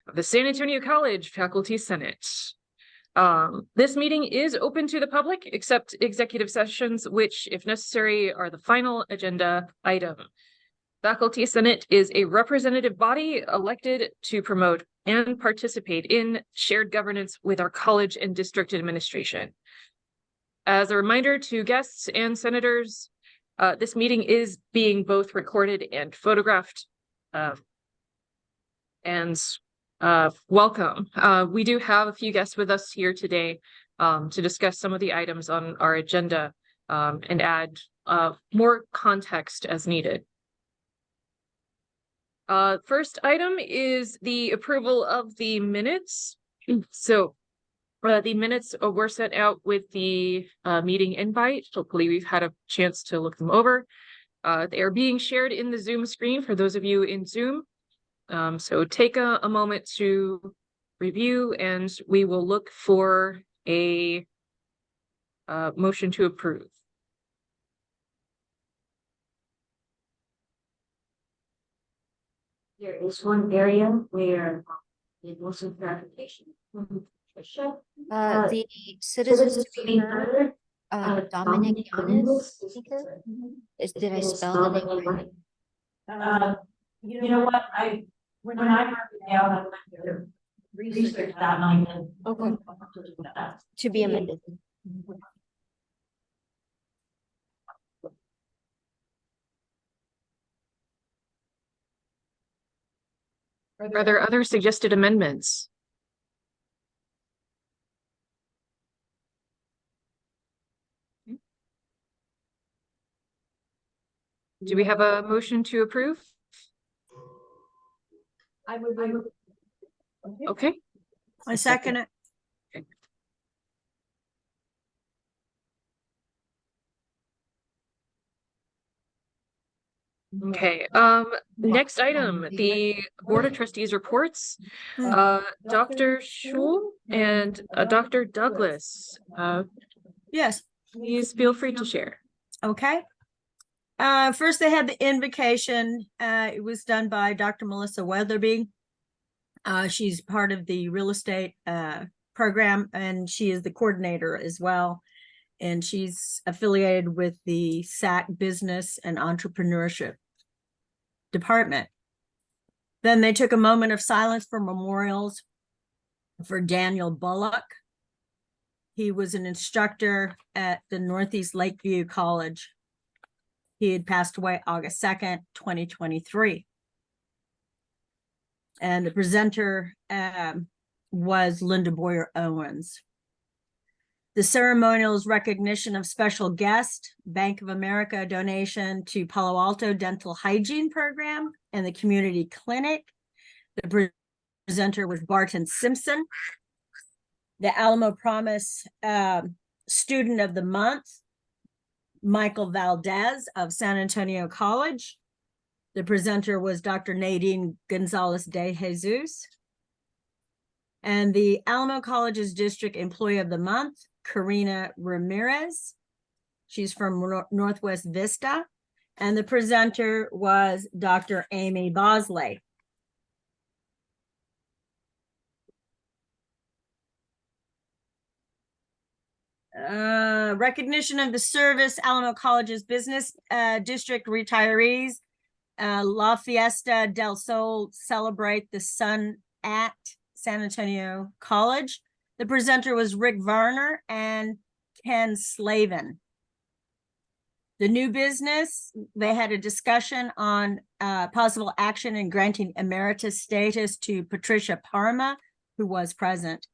of the San Antonio College Faculty Senate. This meeting is open to the public, except executive sessions, which, if necessary, are the final agenda item. Faculty Senate is a representative body elected to promote and participate in shared governance with our college and district administration. As a reminder to guests and senators, this meeting is being both recorded and photographed. Welcome. We do have a few guests with us here today to discuss some of the items on our agenda and add more context as needed. First item is the approval of the minutes. So the minutes were sent out with the meeting invite. Hopefully we've had a chance to look them over. They are being shared in the Zoom screen for those of you in Zoom. So take a moment to review, and we will look for a motion to approve. There is one area where it was some clarification. The citizens to be heard, Dominic Yanis, speaker. Did I spell the name right? You know what? When I wrote it down, I went to research that and I did. Okay. To be amended. Are there other suggested amendments? Do we have a motion to approve? I would. Okay. I second it. Okay, next item, the Board of Trustees reports. Dr. Schul and Dr. Douglas. Yes. Please feel free to share. Okay. First they had the invocation. It was done by Dr. Melissa Weatherby. She's part of the real estate program, and she is the coordinator as well. And she's affiliated with the SAC Business and Entrepreneurship Department. Then they took a moment of silence for memorials for Daniel Bullock. He was an instructor at the Northeast Lakeview College. He had passed away August 2nd, 2023. And the presenter was Linda Boyer Owens. The ceremonial's recognition of special guest, Bank of America donation to Palo Alto Dental Hygiene Program and the Community Clinic. The presenter was Barton Simpson. The Alamo Promise Student of the Month, Michael Valdez of San Antonio College. The presenter was Dr. Nadine Gonzalez de Jesus. And the Alamo College's District Employee of the Month, Karina Ramirez. She's from Northwest Vista. And the presenter was Dr. Amy Bosley. Recognition of the service, Alamo College's Business District retirees. La Fiesta del Sol celebrate the sun at San Antonio College. The presenter was Rick Varner and Ken Slavin. The new business, they had a discussion on possible action in granting emeritus status to Patricia Parma, who was present.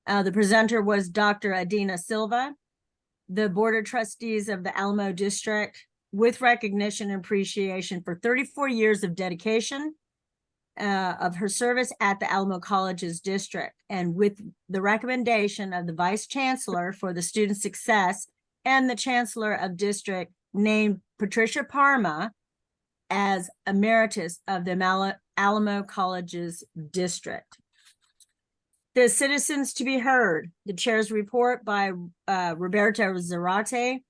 The presenter was Dr. Adina Silva. The Board of Trustees of the Alamo District, with recognition and appreciation for 34 years of dedication of her service at the Alamo College's district, and with the recommendation of the Vice Chancellor for the student success and the Chancellor of District, named Patricia Parma as emeritus of the Alamo College's district. The citizens to be heard, the chair's report by Roberto Zarate.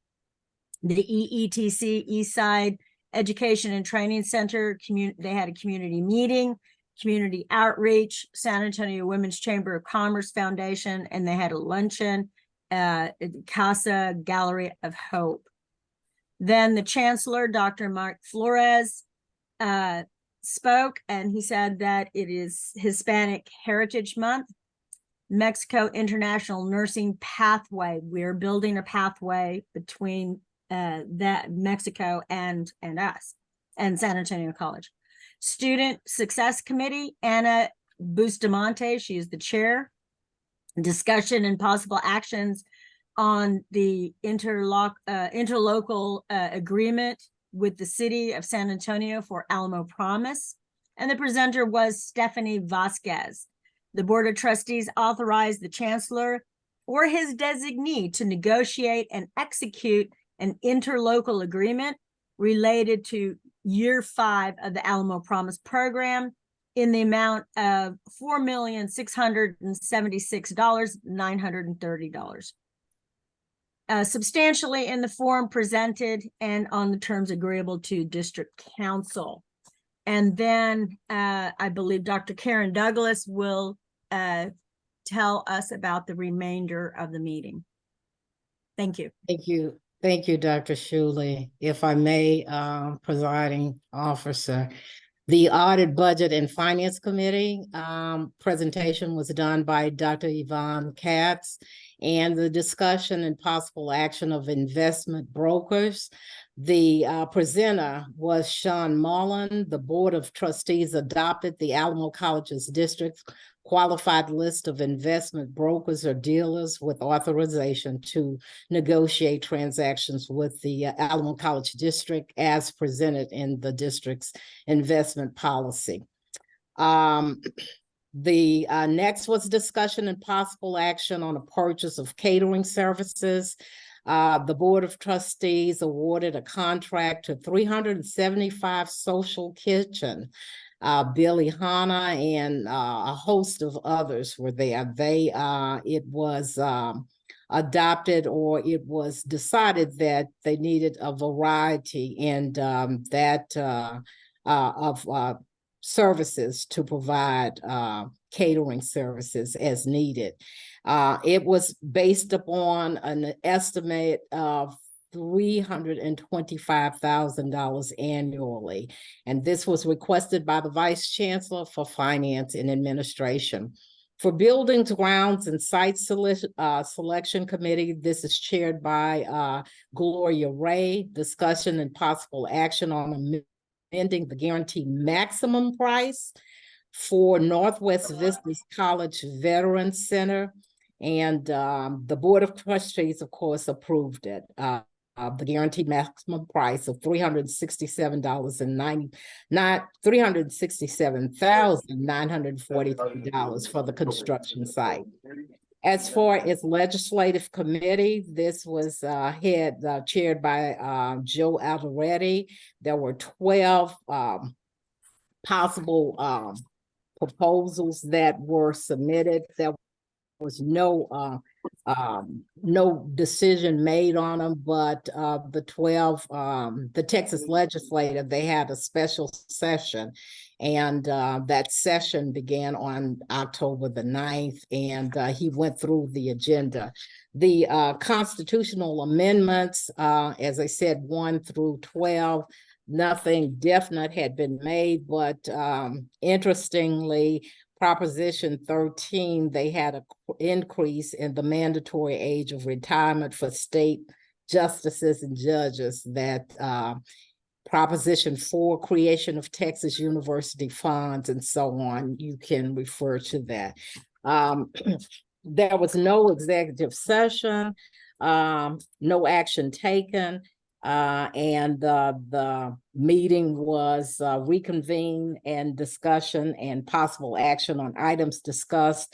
The EETC Eastside Education and Training Center, they had a community meeting. Community Outreach, San Antonio Women's Chamber of Commerce Foundation, and they had a luncheon at Casa Gallery of Hope. Then the Chancellor, Dr. Mark Flores, spoke, and he said that it is Hispanic Heritage Month. Mexico International Nursing Pathway. We're building a pathway between that Mexico and us and San Antonio College. Student Success Committee, Anna Bustamante, she is the chair. Discussion and possible actions on the interlocal agreement with the city of San Antonio for Alamo Promise. And the presenter was Stephanie Vasquez. The Board of Trustees authorized the Chancellor or his designee to negotiate and execute an interlocal agreement related to year 5 of the Alamo Promise program in the amount of $4,676,930. Substantially in the form presented and on the terms agreeable to District Council. And then I believe Dr. Karen Douglas will tell us about the remainder of the meeting. Thank you. Thank you. Thank you, Dr. Shuley. If I may, presiding officer, the Audit, Budget, and Finance Committee presentation was done by Dr. Yvonne Katz, and the discussion and possible action of investment brokers. The presenter was Sean Mullen. The Board of Trustees adopted the Alamo College's district qualified list of investment brokers or dealers with authorization to negotiate transactions with the Alamo College District as presented in the district's investment policy. The next was discussion and possible action on a purchase of catering services. The Board of Trustees awarded a contract to 375 Social Kitchen. Billy Hanna and a host of others were there. It was adopted, or it was decided that they needed a variety and of services to provide catering services as needed. It was based upon an estimate of $325,000 annually. And this was requested by the Vice Chancellor for Finance and Administration. For Buildings, Grounds, and Site Selection Committee, this is chaired by Gloria Ray. Discussion and possible action on amending the guaranteed maximum price for Northwest Vistas College Veterans Center. And the Board of Trustees, of course, approved it. The guaranteed maximum price of $367,943 for the construction site. As far as Legislative Committee, this was chaired by Joe Alvaretti. There were 12 possible proposals that were submitted. There was no decision made on them, but the 12, the Texas Legislative, they had a special session, and that session began on October the 9th, and he went through the agenda. The constitutional amendments, as I said, 1 through 12, nothing definite had been made, but interestingly, Proposition 13, they had an increase in the mandatory age of retirement for state justices and judges. That Proposition 4, creation of Texas University funds and so on, you can refer to that. There was no executive session, no action taken. And the meeting was reconvened, and discussion and possible action on items discussed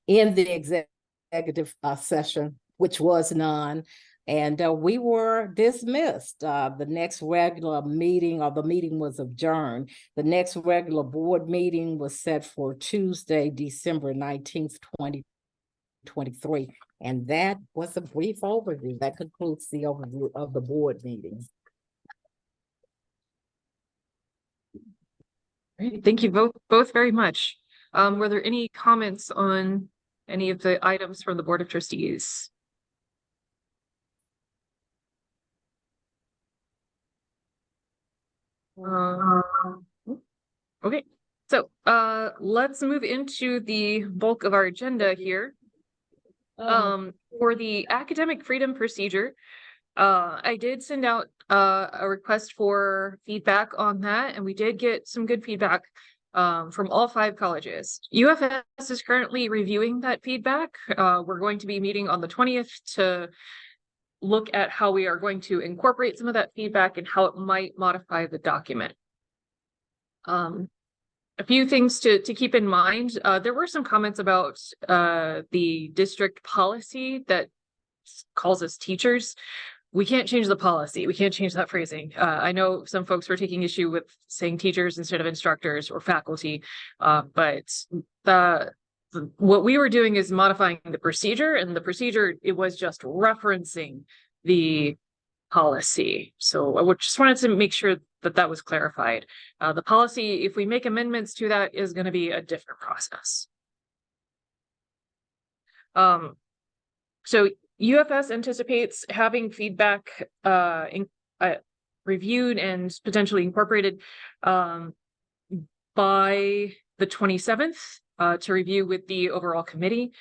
in the executive session, which was none. And we were dismissed. The next regular meeting, or the meeting was adjourned. The next regular board meeting was set for Tuesday, December 19th, 2023. And that was a brief overview. That concludes the overview of the board meetings. Great, thank you both very much. Were there any comments on any of the items from the Board of Trustees? Okay, so let's move into the bulk of our agenda here. For the academic freedom procedure, I did send out a request for feedback on that, and we did get some good feedback from all 5 colleges. UFS is currently reviewing that feedback. We're going to be meeting on the 20th to look at how we are going to incorporate some of that feedback and how it might modify the document. A few things to keep in mind. There were some comments about the district policy that calls us teachers. We can't change the policy. We can't change that phrasing. I know some folks were taking issue with saying teachers instead of instructors or faculty, but what we were doing is modifying the procedure, and the procedure, it was just referencing the policy. So I just wanted to make sure that that was clarified. The policy, if we make amendments to that, is going to be a different process. So UFS anticipates having feedback reviewed and potentially incorporated by the 27th to review with the overall committee.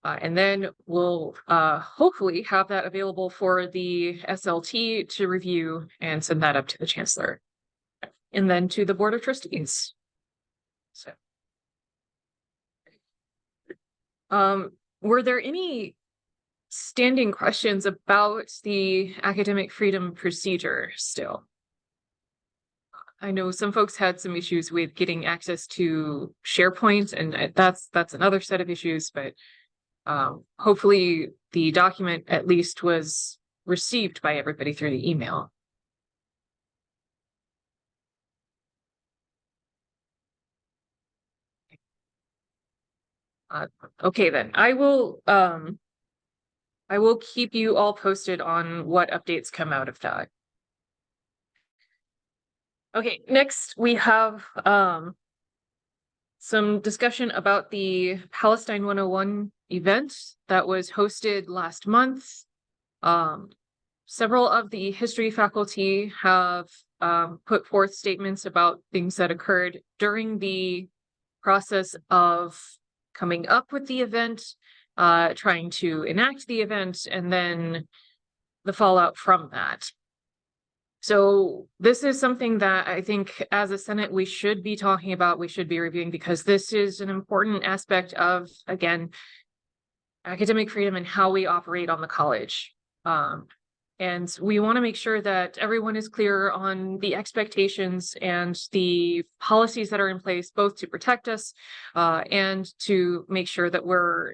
And then we'll hopefully have that available for the SLT to review and send that up to the chancellor. And then to the Board of Trustees. So, were there any standing questions about the academic freedom procedure still? I know some folks had some issues with getting access to SharePoint, and that's another set of issues, but hopefully the document at least was received by everybody through the email. Okay, then I will keep you all posted on what updates come out of that. Okay, next we have some discussion about the Palestine 101 event that was hosted last month. Several of the history faculty have put forth statements about things that occurred during the process of coming up with the event, trying to enact the event, and then the fallout from that. So this is something that I think as a Senate, we should be talking about, we should be reviewing, because this is an important aspect of, again, academic freedom and how we operate on the college. And we want to make sure that everyone is clear on the expectations and the policies that are in place, both to protect us and to make sure that we're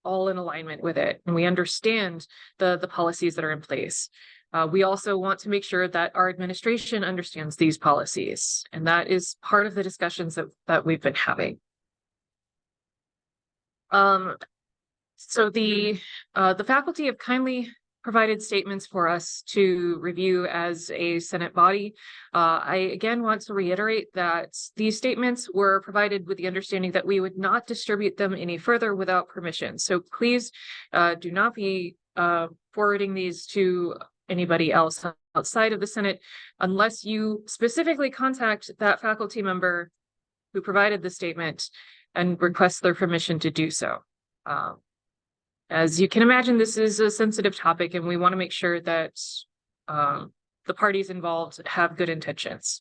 all in alignment with it and we understand the policies that are in place. We also want to make sure that our administration understands these policies, and that is part of the discussions that we've been having. So the faculty have kindly provided statements for us to review as a Senate body. I again want to reiterate that these statements were provided with the understanding that we would not distribute them any further without permission. So please do not be forwarding these to anybody else outside of the Senate unless you specifically contact that faculty member who provided the statement and request their permission to do so. As you can imagine, this is a sensitive topic, and we want to make sure that the parties involved have good intentions.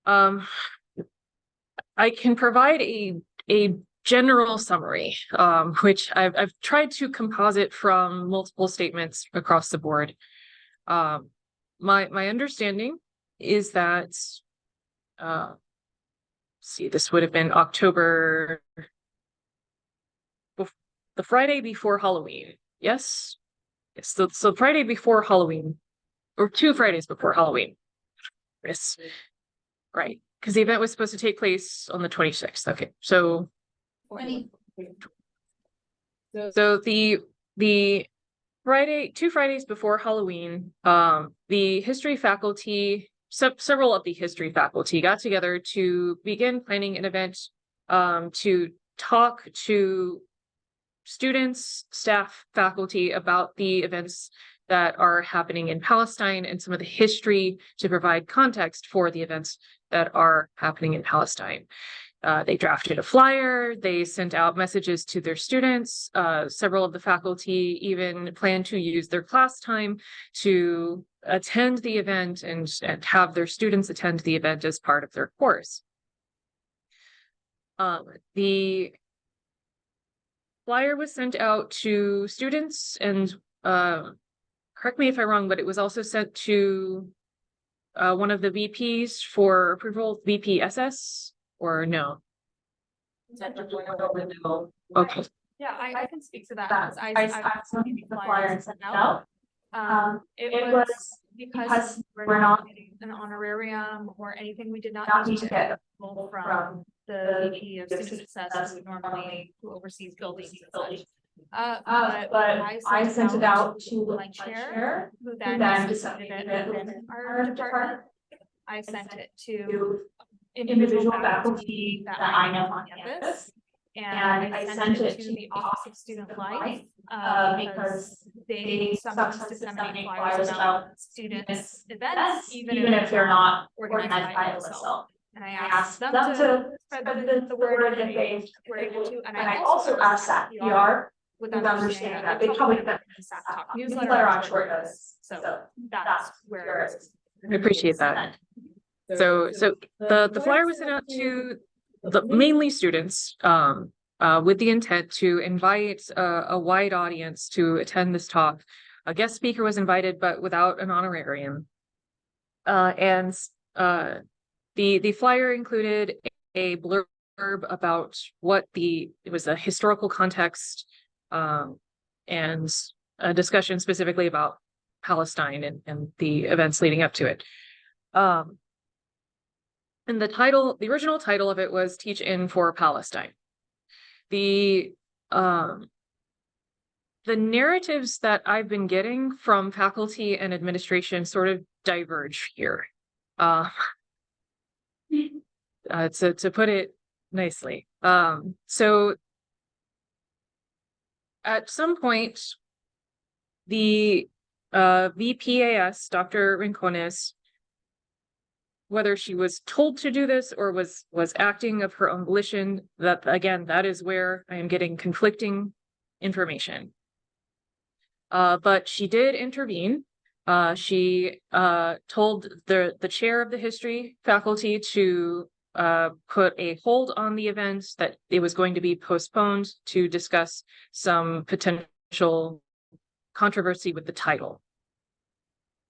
I can provide a general summary, which I've tried to composite from multiple statements across the board. My understanding is that, see, this would have been October, the Friday before Halloween. Yes. So Friday before Halloween, or 2 Fridays before Halloween. Yes. Right. Because the event was supposed to take place on the 26th. Okay. So the Friday, 2 Fridays before Halloween, the history faculty several of the history faculty got together to begin planning an event to talk to students, staff, faculty about the events that are happening in Palestine and some of the history to provide context for the events that are happening in Palestine. They drafted a flyer, they sent out messages to their students. Several of the faculty even planned to use their class time to attend the event and have their students attend the event as part of their course. The flyer was sent out to students and correct me if I'm wrong, but it was also sent to one of the VPs for approval, VPSS, or no? Okay. Yeah, I can speak to that. That 'cause I sent the flyer and sent it out. It was because we're not getting an honorarium or anything. We did not Not need need to to get get approval from from the VP of the student success success who normally who oversees buildings and building. such. But I sent it out to my my chair, chair, who who then then disseminated disseminated it it within our our department. department. I sent it to To individual faculty that I know on campus. and And I sent it to the Office of Student Life, because they sometimes disseminate flyers about students' events, even if they're not organized by OSL. And I asked them to spread the word if they were able to, and I also asked that PR with understanding that they probably put the Staff Talk newsletter on short notice, so that's where it is. I appreciate that. So the flyer was sent out to the mainly students, with the intent to invite a wide audience to attend this talk. A guest speaker was invited, but without an honorarium. The flyer included a blurb about what it was a historical context, and a discussion specifically about Palestine and the events leading up to it. And the original title of it was Teach In for Palestine. The narratives that I've been getting from faculty and administration sort of diverge here. To put it nicely. So at some point, the VPAS, Dr. Rincones, whether she was told to do this or was acting of her own volition, that is where I am getting conflicting information. But she did intervene. She told the chair of the history faculty to put a hold on the event, that it was going to be postponed to discuss some potential controversy with the title.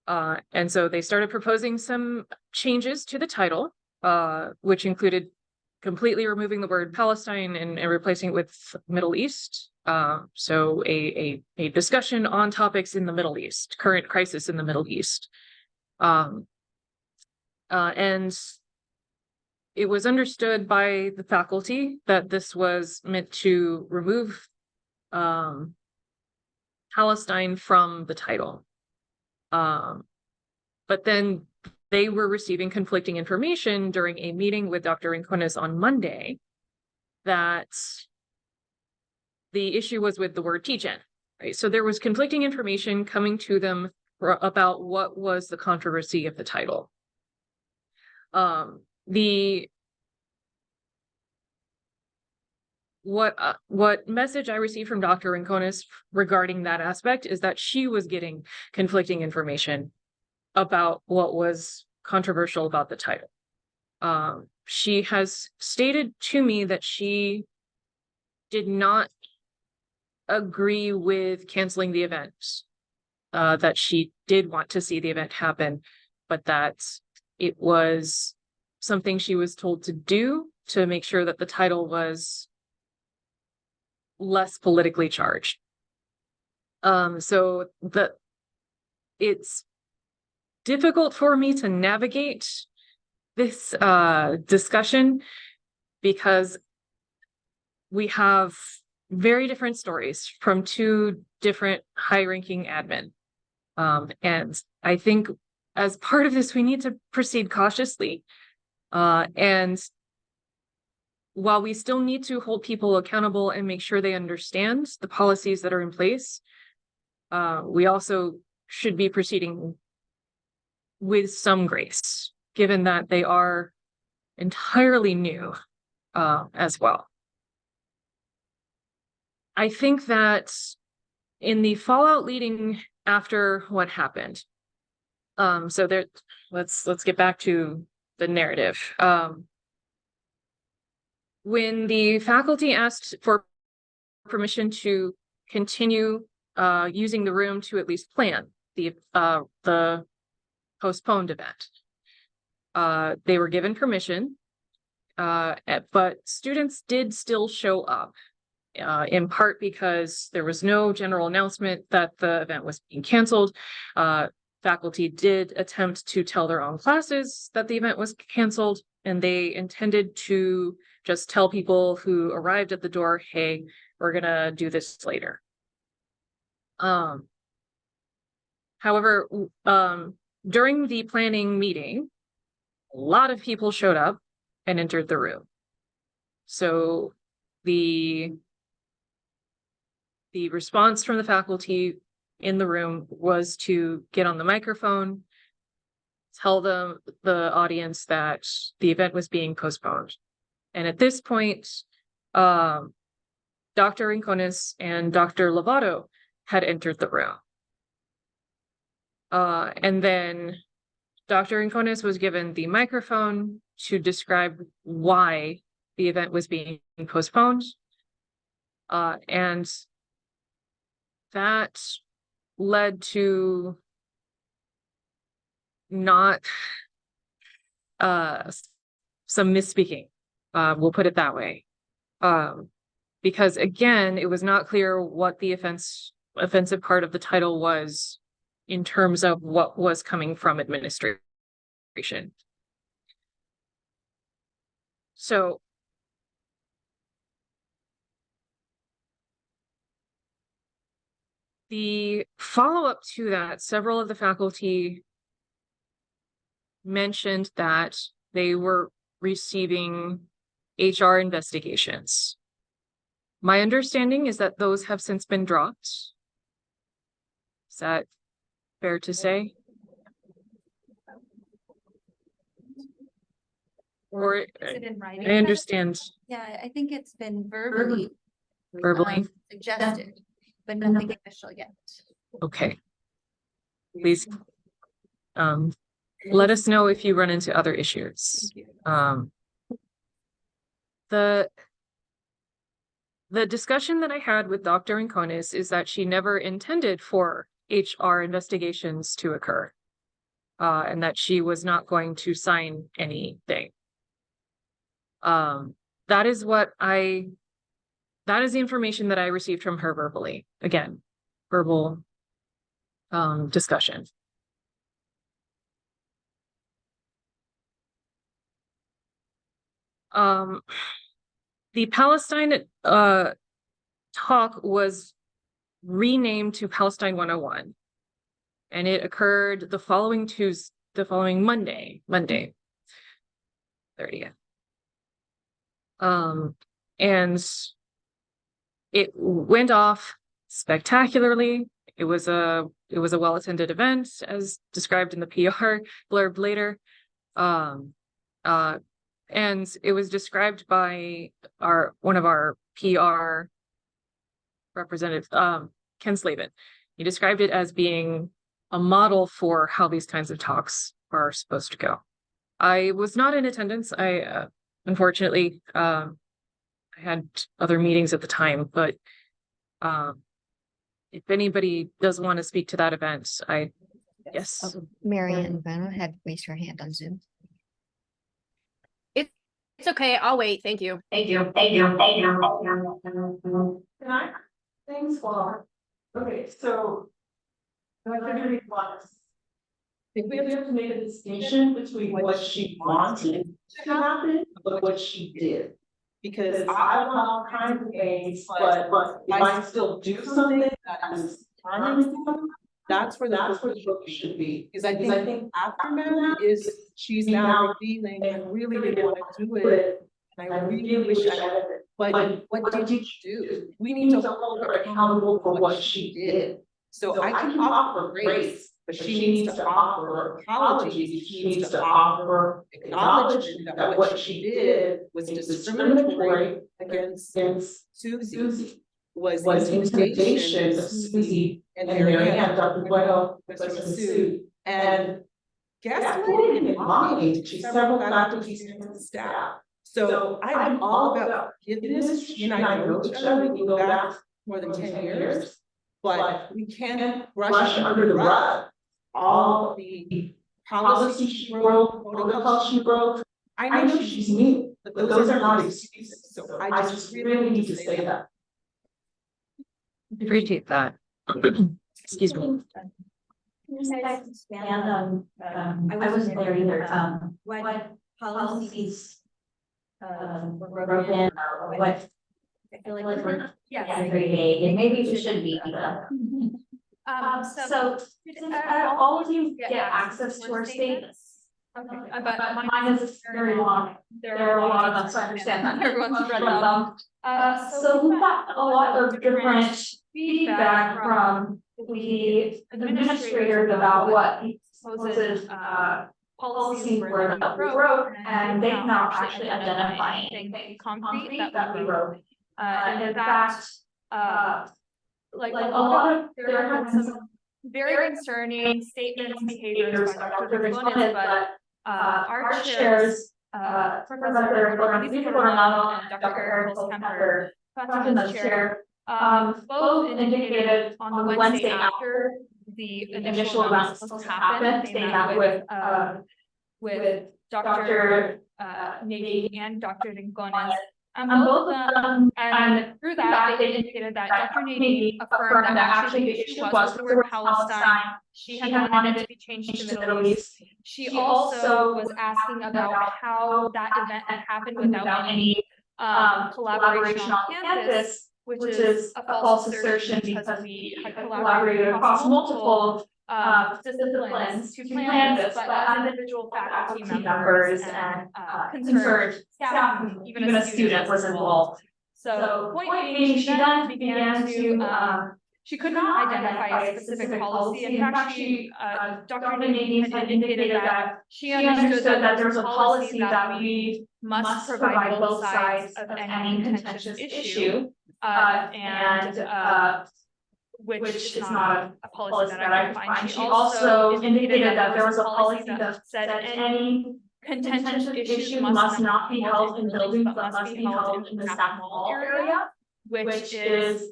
And so they started proposing some changes to the title, which included completely removing the word Palestine and replacing it with Middle East. So a discussion on topics in the Middle East, current crisis in the Middle East. And it was understood by the faculty that this was meant to remove Palestine from the title. But then they were receiving conflicting information during a meeting with Dr. Rincones on Monday that the issue was with the word teach in, right? So there was conflicting information coming to them about what was the controversy of the title. What message I received from Dr. Rincones regarding that aspect is that she was getting conflicting information about what was controversial about the title. She has stated to me that she did not agree with canceling the event, that she did want to see the event happen, but that it was something she was told to do to make sure that the title was less politically charged. So it's difficult for me to navigate this discussion because we have very different stories from two different high-ranking admin. And I think as part of this, we need to proceed cautiously. And while we still need to hold people accountable and make sure they understand the policies that are in place, we also should be proceeding with some grace, given that they are entirely new as well. I think that in the fallout leading after what happened, so there, let's get back to the narrative. When the faculty asked for permission to continue using the room to at least plan the postponed event, they were given permission, but students did still show up, in part because there was no general announcement that the event was being canceled. Faculty did attempt to tell their own classes that the event was canceled, and they intended to just tell people who arrived at the door, hey, we're gonna do this later. However, during the planning meeting, a lot of people showed up and entered the room. So the response from the faculty in the room was to get on the microphone, tell the audience that the event was being postponed. And at this point, Dr. Rincones and Dr. Lovato had entered the room. And then Dr. Rincones was given the microphone to describe why the event was being postponed. And that led to not some misspeaking, we'll put it that way. Because again, it was not clear what the offensive part of the title was in terms of what was coming from administration. So the follow-up to that, several of the faculty mentioned that they were receiving HR investigations. My understanding is that those have since been dropped. Is that fair to say? Or Is it in writing? I understand Yeah, I think it's been verbally verbally. suggested, but nothing official yet. Okay. Please, let us know if you run into other issues. The discussion that I had with Dr. Rincones is that she never intended for HR investigations to occur, and that she was not going to sign anything. That is the information that I received from her verbally. Again, verbal discussion. The Palestine talk was renamed to Palestine 101, and it occurred the following Monday 30th. And it went off spectacularly. It was a well-attended event, as described in the PR blurb later. And it was described by one of our PR representatives, Ken Slavin. He described it as being a model for how these kinds of talks are supposed to go. I was not in attendance. I unfortunately I had other meetings at the time, but if anybody does want to speak to that event, yes. Marianne Vanna had raised her hand on Zoom. It's okay. I'll wait. Thank you. Can I? Things well. Okay, so. I think we have to make a distinction between what she wanted to happen, but what she did. Because I want all kinds of things, but if I still do something that is That's where the focus should be, because I think aftermath is, she's now revealing, I really didn't want to do it. And I really wish I had, but what did you do? We need to hold her accountable for what she did. So I can offer grace, but she needs to offer apologies, she needs to offer acknowledgement that what she did was discriminatory against Susie. Was intimidation of Susie and Marianne, Dr. Boyle, was pursued. And gaslighting and lying to several faculty, students, and staff. So I'm all about forgiveness. She and I know each other, we can go back more than 10 years. But we can't brush under the rug all the policies she broke, protocols she broke. I know she's new, but those are not excuses. So I just really need to say that. Appreciate that. Excuse me. I wasn't there either, what policies were broken or what? I feel like we're very vague, and maybe we should be, So did all of you get access to our statements? Okay, but mine is very long. There are a lot of them, so I understand that everyone's read them. So we've got a lot of different feedback from the administrators about what the supposed policies were that we wrote, and they not actually identify anything concrete that we wrote. And in fact, like a lot of, there have been some very concerning statements, behaviors by Dr. Gonzalez, but our chairs, Professor Coronado and Dr. Eric Kemper, in the chair, both indicated on the Wednesday after the initial round was supposed to happen, they met with Dr. Nagy and Dr. Rincones. Both of them, and through that, they indicated that Dr. Nagy affirmed that actually the issue was the word Palestine. She had wanted it to be changed to Middle East. She also was asking about how that event had happened without any collaboration on campus, which is a false assertion because we had collaborated across multiple disciplines to plan this, but as individual faculty members and concerned staff, even a student was involved. So point being, she then began to she could not identify a specific policy. In fact, Dr. Nagy had indicated that she understood that there was a policy that we must provide both sides of any contentious issue, which is not a policy that I can find. She also indicated that there was a policy that said any contentious issue must not be held in buildings, but must be held in the staff hall area, which is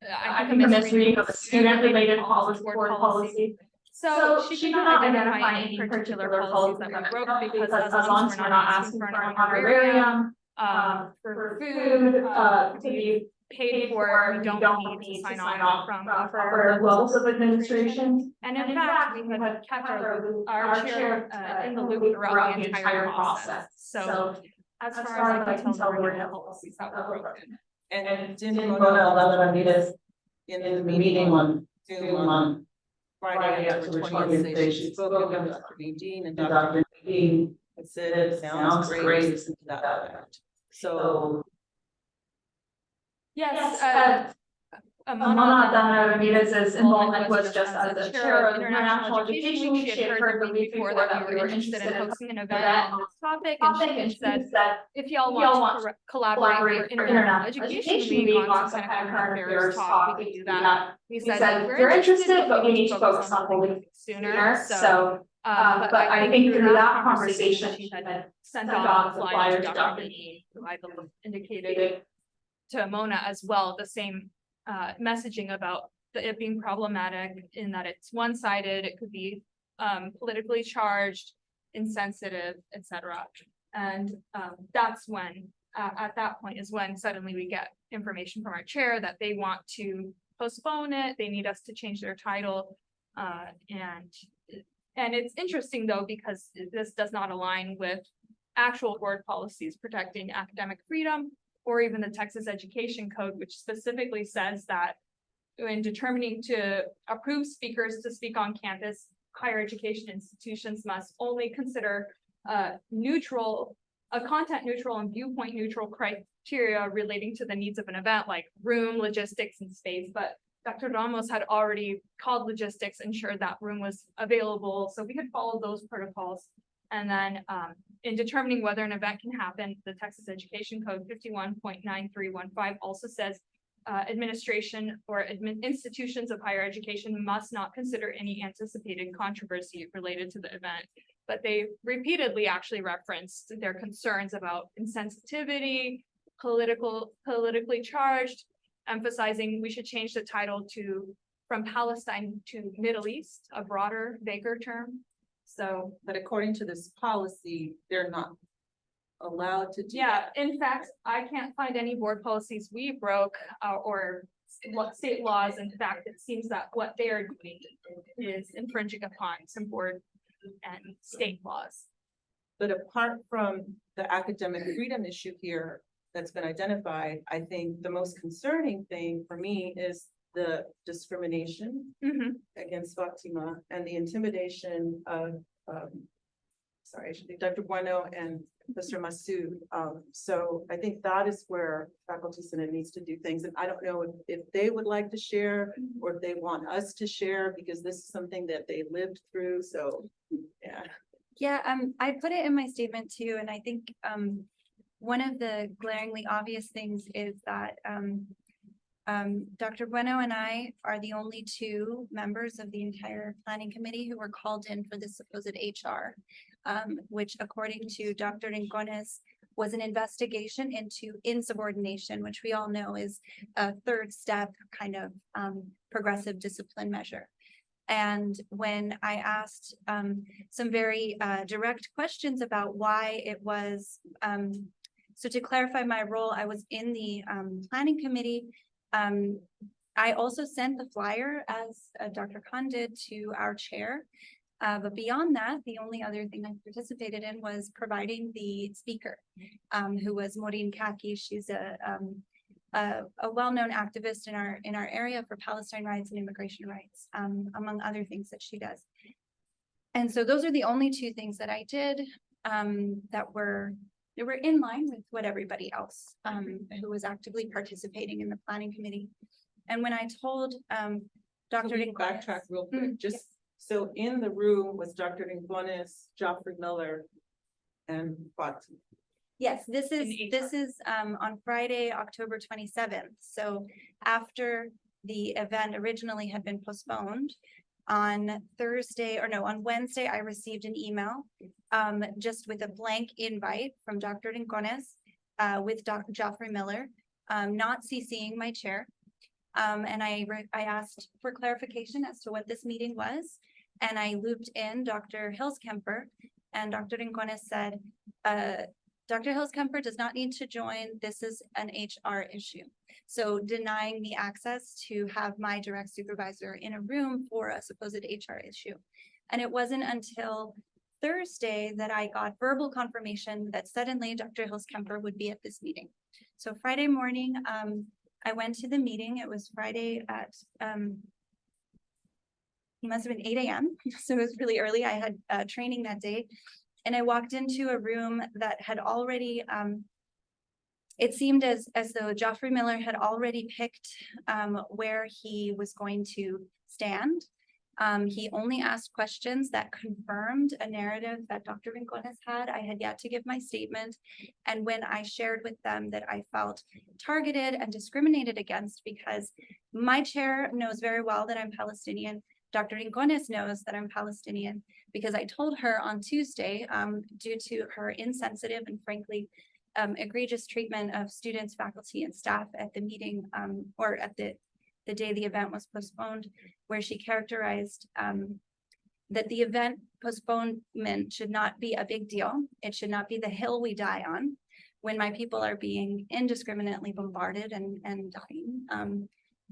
I think a misreading of a student-related board policy. So she could not identify any particular policies that we wrote because as long as we're not asking for an honorarium, for food, to be paid for, we don't need to sign off from upper levels of administration. And in fact, we had kept our chair in the loop throughout the entire process. So as far as I can tell, there were no policies that were broken. And didn't Mona Ramirez in the meeting on Zoom on Friday after the 20th, she spoke with Dr. Dean and Dr. Dean said, sounds great, isn't that? So. Yes, Mona Ramirez's involvement was just as the chair of international education. She had heard the week before that we were interested in hosting an event on this topic, and she said, if y'all want to collaborate for international education week on some kind of current affairs talk, we could do that. We said, we're interested, but we need to focus on holding things sooner. So, but I think through that conversation, she had sent out the flyer to Dr. Nagy, who I believe indicated to Mona as well, the same messaging about it being problematic in that it's one-sided, it could be politically charged, insensitive, etc. And that's when, at that point is when suddenly we get information from our chair that they want to postpone it, they need us to change their title. And it's interesting though, because this does not align with actual board policies protecting academic freedom, or even the Texas Education Code, which specifically says that in determining to approve speakers to speak on campus, higher education institutions must only consider content neutral and viewpoint neutral criteria relating to the needs of an event, like room, logistics, and space. But Dr. Ramos had already called logistics, ensured that room was available, so we had followed those protocols. And then in determining whether an event can happen, the Texas Education Code 51.9315 also says administration or institutions of higher education must not consider any anticipated controversy related to the event. But they repeatedly actually referenced their concerns about insensitivity, politically charged, emphasizing we should change the title from Palestine to Middle East, a broader, vaguer term. So, But according to this policy, they're not allowed to do yeah, that. in fact, I can't find any board policies we broke or what state laws. In fact, it seems that what they are doing is infringing upon some board and state laws. But apart from the academic freedom issue here that's been identified, I think the most concerning thing for me is the discrimination against Fatima and the intimidation of, sorry, I should think Dr. Bueno and Mr. Masood. So I think that is where Faculty Senate needs to do things. And I don't know if they would like to share or if they want us to share, because this is something that they lived through. So, yeah. Yeah, I put it in my statement too, and I think one of the glaringly obvious things is that Dr. Bueno and I are the only two members of the entire planning committee who were called in for this supposed HR, which according to Dr. Rincones was an investigation into insubordination, which we all know is a third step kind of progressive discipline measure. And when I asked some very direct questions about why it was, so to clarify my role, I was in the planning committee. I also sent the flyer, as Dr. Khan did, to our chair. But beyond that, the only other thing I participated in was providing the speaker, who was Maureen Kaki. She's a well-known activist in our area for Palestine rights and immigration rights, among other things that she does. And so those are the only two things that I did that were in line with what everybody else who was actively participating in the planning committee. And when I told Dr. Can we backtrack real quick, just so in the room was Dr. Rincones, Joffrey Miller, and Fatima. Yes, this In is on Friday, October 27th. So after the event originally had been postponed, on Wednesday, I received an email just with a blank invite from Dr. Rincones with Dr. Joffrey Miller, not CCing my chair. And I asked for clarification as to what this meeting was. And I looped in Dr. Hilskemper, and Dr. Rincones said, Dr. Hilskemper does not need to join. This is an HR issue. So denying me access to have my direct supervisor in a room for a supposed HR issue. And it wasn't until Thursday that I got verbal confirmation that suddenly Dr. Hilskemper would be at this meeting. So Friday morning, I went to the meeting. It was Friday at, it must have been 8 a.m. So it was really early. I had training that day. And I walked into a room that had already, it seemed as though Joffrey Miller had already picked where he was going to stand. He only asked questions that confirmed a narrative that Dr. Rincones had. I had yet to give my statement. And when I shared with them that I felt targeted and discriminated against because my chair knows very well that I'm Palestinian, Dr. Rincones knows that I'm Palestinian, because I told her on Tuesday, due to her insensitive and frankly egregious treatment of students, faculty, and staff at the meeting or at the day the event was postponed, where she characterized that the event postponement should not be a big deal. It should not be the hill we die on when my people are being indiscriminately bombarded and dying.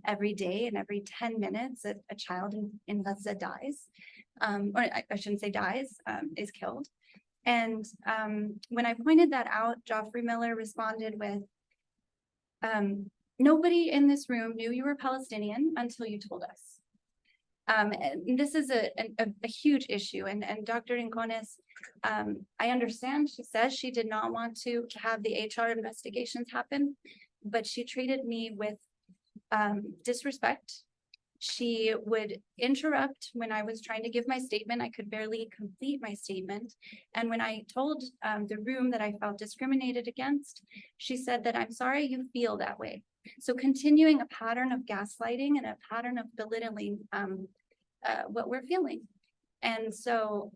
Every day and every 10 minutes, a child in Gaza dies, or I shouldn't say dies, is killed. And when I pointed that out, Joffrey Miller responded with, nobody in this room knew you were Palestinian until you told us. And this is a huge issue, and Dr. Rincones, I understand, she says she did not want to have the HR investigations happen, but she treated me with disrespect. She would interrupt when I was trying to give my statement. I could barely complete my statement. And when I told the room that I felt discriminated against, she said that I'm sorry you feel that way. So continuing a pattern of gaslighting and a pattern of belittling what we're feeling. And so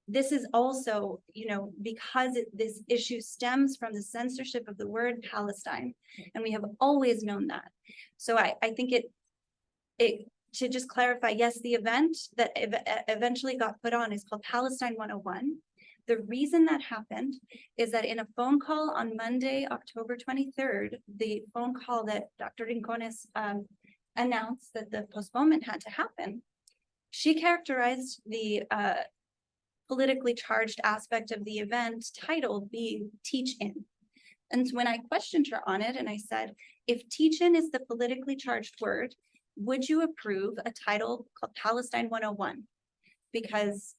this is also, you know, because this issue stems from the censorship of the word Palestine, and we have always known that. So I think it to just clarify, yes, the event that eventually got put on is called Palestine 101. The reason that happened is that in a phone call on Monday, October 23rd, the phone call that Dr. Rincones announced that the postponement had to happen, she characterized the politically charged aspect of the event title being Teach In. And when I questioned her on it, and I said, if teach in is the politically charged word, would you approve a title called Palestine 101? Because,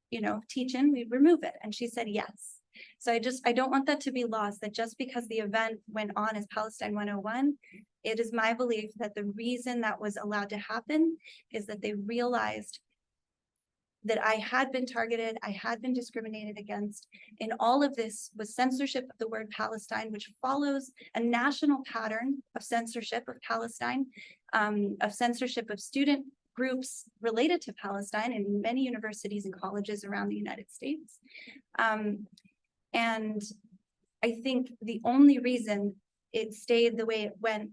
you know, teach in, we remove it. And she said yes. So I don't want that to be lost, that just because the event went on as Palestine 101, it is my belief that the reason that was allowed to happen is that they realized that I had been targeted, I had been discriminated against, and all of this was censorship of the word Palestine, which follows a national pattern of censorship of Palestine, of censorship of student groups related to Palestine in many universities and colleges around the United States. And I think the only reason it stayed the way it went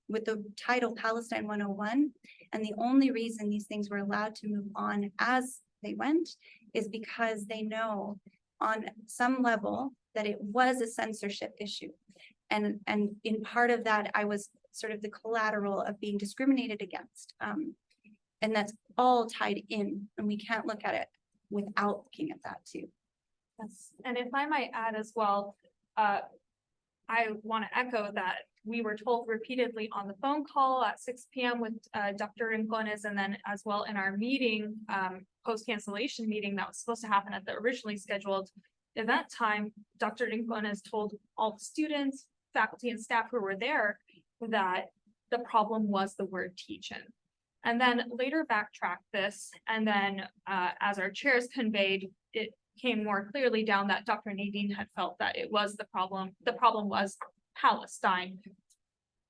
with the title Palestine 101, and the only reason these things were allowed to move on as they went is because they know on some level that it was a censorship issue. And in part of that, I was sort of the collateral of being discriminated against. And that's all tied in, and we can't look at it without looking at that too. Yes, and if I might add as well, I want to echo that we were told repeatedly on the phone call at 6 p.m. with Dr. Rincones, and then as well in our meeting, post-cancellation meeting that was supposed to happen at the originally scheduled event time, Dr. Rincones told all the students, faculty, and staff who were there that the problem was the word teach-in. And then later backtracked this, and then as our chairs conveyed, it came more clearly down that Dr. Nadine had felt that it was the problem. The problem was Palestine.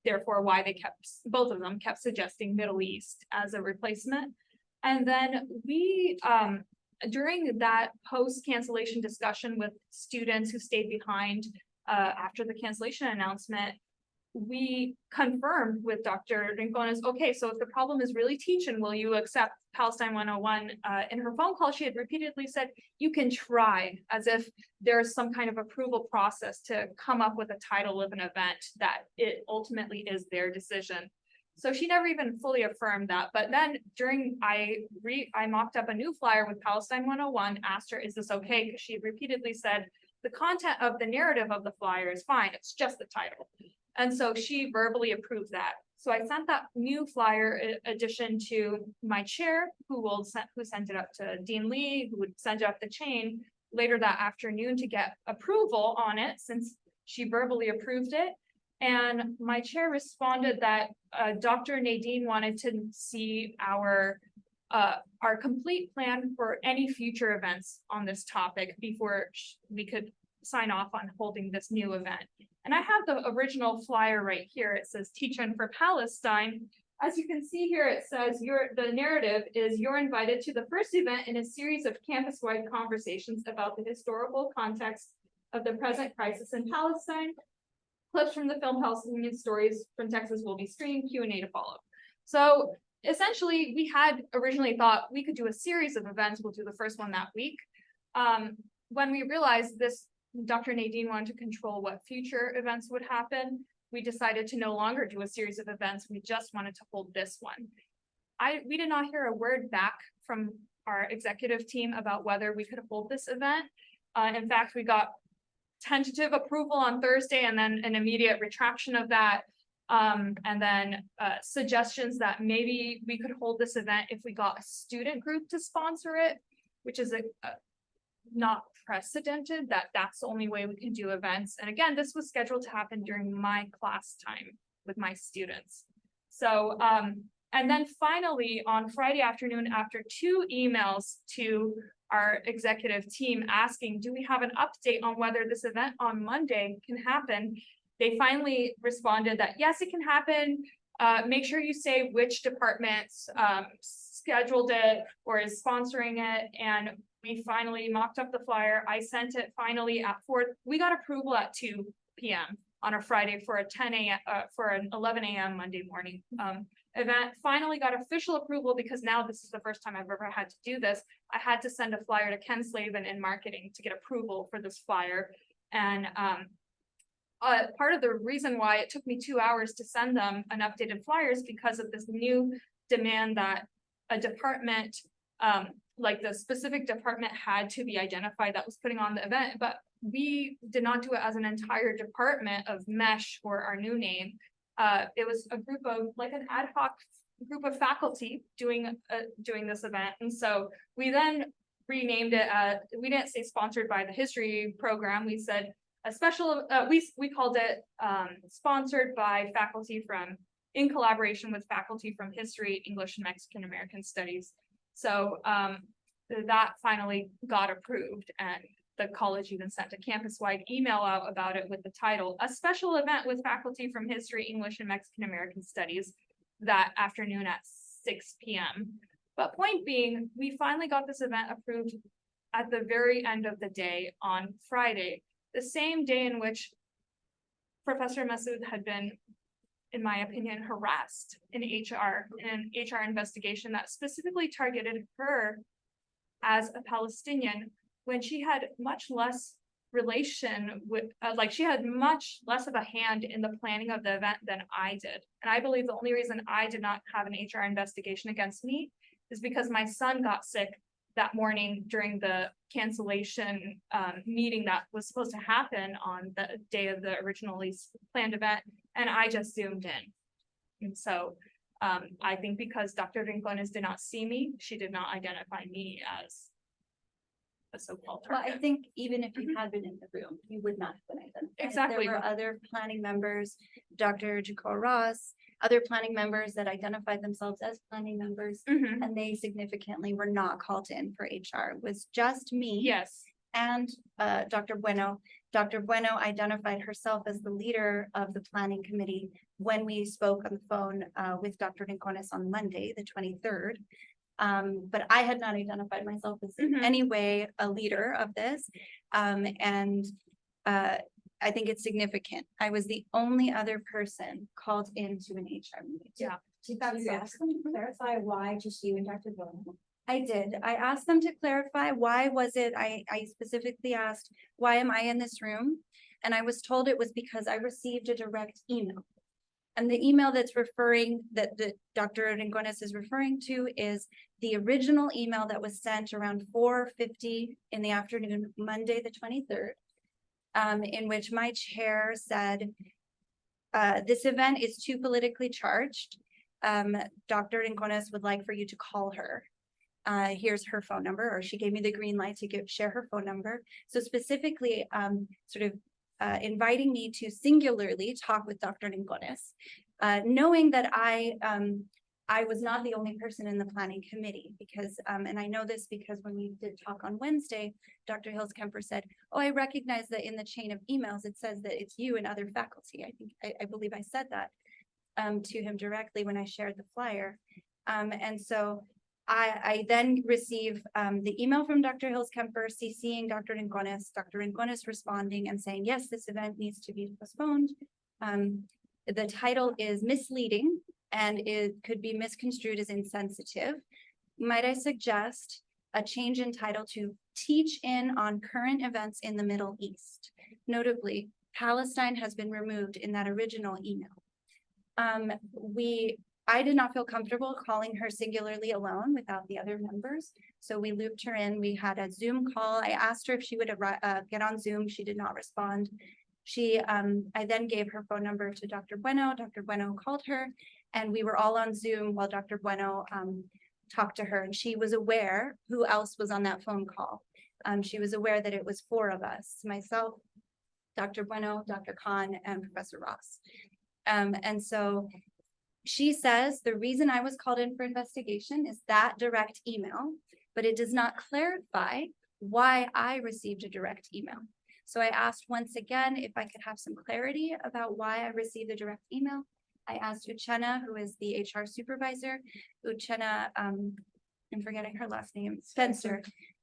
Therefore, why they both of them kept suggesting Middle East as a replacement. And then we, during that post-cancellation discussion with students who stayed behind after the cancellation announcement, we confirmed with Dr. Rincones, okay, so if the problem is really teaching, will you accept Palestine 101? In her phone call, she had repeatedly said, you can try, as if there's some kind of approval process to come up with a title of an event that it ultimately is their decision. So she never even fully affirmed that. But then during, I mocked up a new flyer with Palestine 101, asked her, is this okay? Because she had repeatedly said, the content of the narrative of the flyer is fine, it's just the title. And so she verbally approved that. So I sent that new flyer addition to my chair, who sent it up to Dean Lee, who would send it up the chain later that afternoon to get approval on it, since she verbally approved it. And my chair responded that Dr. Nadine wanted to see our complete plan for any future events on this topic before we could sign off on holding this new event. And I have the original flyer right here. It says Teach In for Palestine. As you can see here, it says the narrative is you're invited to the first event in a series of campus-wide conversations about the historical context of the present crisis in Palestine. Clips from the film Palestinian Stories from Texas will be streamed, Q&A to follow. So essentially, we had originally thought we could do a series of events. We'll do the first one that week. When we realized this, Dr. Nadine wanted to control what future events would happen, we decided to no longer do a series of events. We just wanted to hold this one. We did not hear a word back from our executive team about whether we could hold this event. In fact, we got tentative approval on Thursday and then an immediate retraction of that. And then suggestions that maybe we could hold this event if we got a student group to sponsor it, which is not precedented, that's the only way we can do events. And again, this was scheduled to happen during my class time with my students. So, and then finally, on Friday afternoon, after 2 emails to our executive team asking, do we have an update on whether this event on Monday can happen? They finally responded that, yes, it can happen. Make sure you say which departments scheduled it or is sponsoring it. And we finally mocked up the flyer. I sent it finally at 4. We got approval at 2 p.m. on a Friday for a 10 a.m. For an 11 a.m. Monday morning event. Finally got official approval because now this is the first time I've ever had to do this. I had to send a flyer to Ken Slavin in marketing to get approval for this flyer. And part of the reason why it took me 2 hours to send them an updated flyer is because of this new demand that a department, like the specific department had to be identified that was putting on the event, but we did not do it as an entire department of MESH or our new name. It was a group of like an ad hoc group of faculty doing this event. And so we then renamed it, we didn't say sponsored by the history program. We said a special, we called it sponsored by faculty from, in collaboration with faculty from history, English, and Mexican American studies. So that finally got approved, and the college even sent a campus-wide email out about it with the title, a special event with faculty from history, English, and Mexican American studies that afternoon at 6 p.m. But point being, we finally got this event approved at the very end of the day on Friday, the same day in which Professor Massoud had been, in my opinion, harassed in an HR investigation that specifically targeted her as a Palestinian when she had much less relation with, like she had much less of a hand in the planning of the event than I did. And I believe the only reason I did not have an HR investigation against me is because my son got sick that morning during the cancellation meeting that was supposed to happen on the day of the originally planned event, and I just zoomed in. And so I think because Dr. Rincones did not see me, she did not identify me as a so-called Well, target. I think even if you had been in the room, you would not have been identified. Exactly. There were other planning members, Dr. Jaco Ross, other planning members that identified themselves as planning members, Mhm. and they significantly were not called in for HR. It was just me. Yes. And Dr. Bueno. Dr. Bueno identified herself as the leader of the planning committee when we spoke on the phone with Dr. Rincones on Monday, the 23rd. But I had not identified myself as in Mhm. any way a leader of this. I think it's significant. I was the only other person called into an HR meeting. Yeah. Did you ask them to clarify why just you and Dr. Bowman? I did. I asked them to clarify why was it, I specifically asked, why am I in this room? And I was told it was because I received a direct email. And the email that's referring, that Dr. Rincones is referring to is the original email that was sent around 4:50 in the afternoon, Monday, the 23rd, in which my chair said, this event is too politically charged. Dr. Rincones would like for you to call her. Here's her phone number, or she gave me the green light to share her phone number. So specifically, inviting me to singularly talk with Dr. Rincones, knowing that I was not the only person in the planning committee, because, and I know this because when we did talk on Wednesday, Dr. Hills-Kemper said, oh, I recognize that in the chain of emails, it says that it's you and other faculty. I believe I said that to him directly when I shared the flyer. And so I then receive the email from Dr. Hills-Kemper CCing Dr. Rincones responding and saying, yes, this event needs to be postponed. The title is misleading and it could be misconstrued as insensitive. Might I suggest a change in title to teach in on current events in the Middle East? Notably, Palestine has been removed in that original email. I did not feel comfortable calling her singularly alone without the other members. So we looped her in. We had a Zoom call. I asked her if she would get on Zoom. She did not respond. I then gave her phone number to Dr. Bueno. Dr. Bueno called her, and we were all on Zoom while Dr. Bueno talked to her, and she was aware who else was on that phone call. She was aware that it was 4 of us, myself, Dr. Bueno, Dr. Khan, and Professor Ross. And so she says the reason I was called in for investigation is that direct email, but it does not clarify why I received a direct email. So I asked once again if I could have some clarity about why I received a direct email. I asked Uchenna, who is the HR supervisor, Uchenna, I'm forgetting her last name, Spencer.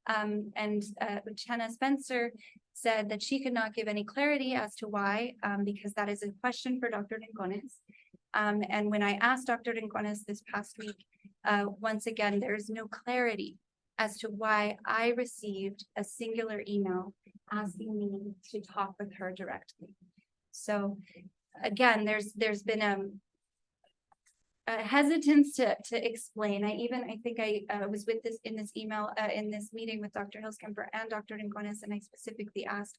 Uchenna Spencer said that she could not give any clarity as to why, because that is a question for Dr. Rincones. And when I asked Dr. Rincones this past week, once again, there's no clarity as to why I received a singular email asking me to talk with her directly. So again, there's been a hesitance to explain. I think I was with this in this email in this meeting with Dr. Hilskemper and Dr. Rincones, and I specifically asked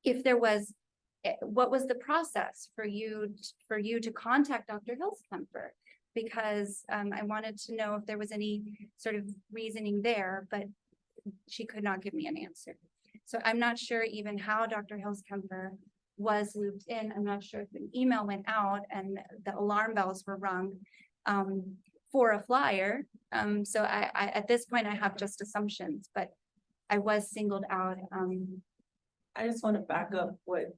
if there was what was the process for you to contact Dr. Hilskemper, because I wanted to know if there was any sort of reasoning there, but she could not give me an answer. So I'm not sure even how Dr. Hilskemper was looped in. I'm not sure if an email went out and the alarm bells were rung for a flyer. So I at this point I have just assumptions, but I was singled out. I just want to back up what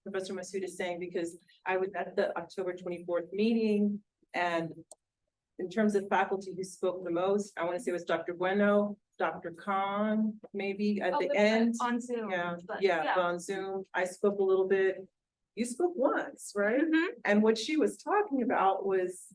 Professor Masood is saying, because I was at the October 24th meeting, and in terms of faculty who spoke the most, I want to say it was Dr. Bueno, Dr. Khan, maybe at the end. On Zoom. Yeah, on Zoom. I spoke a little bit. You spoke once, right? And what she was talking about was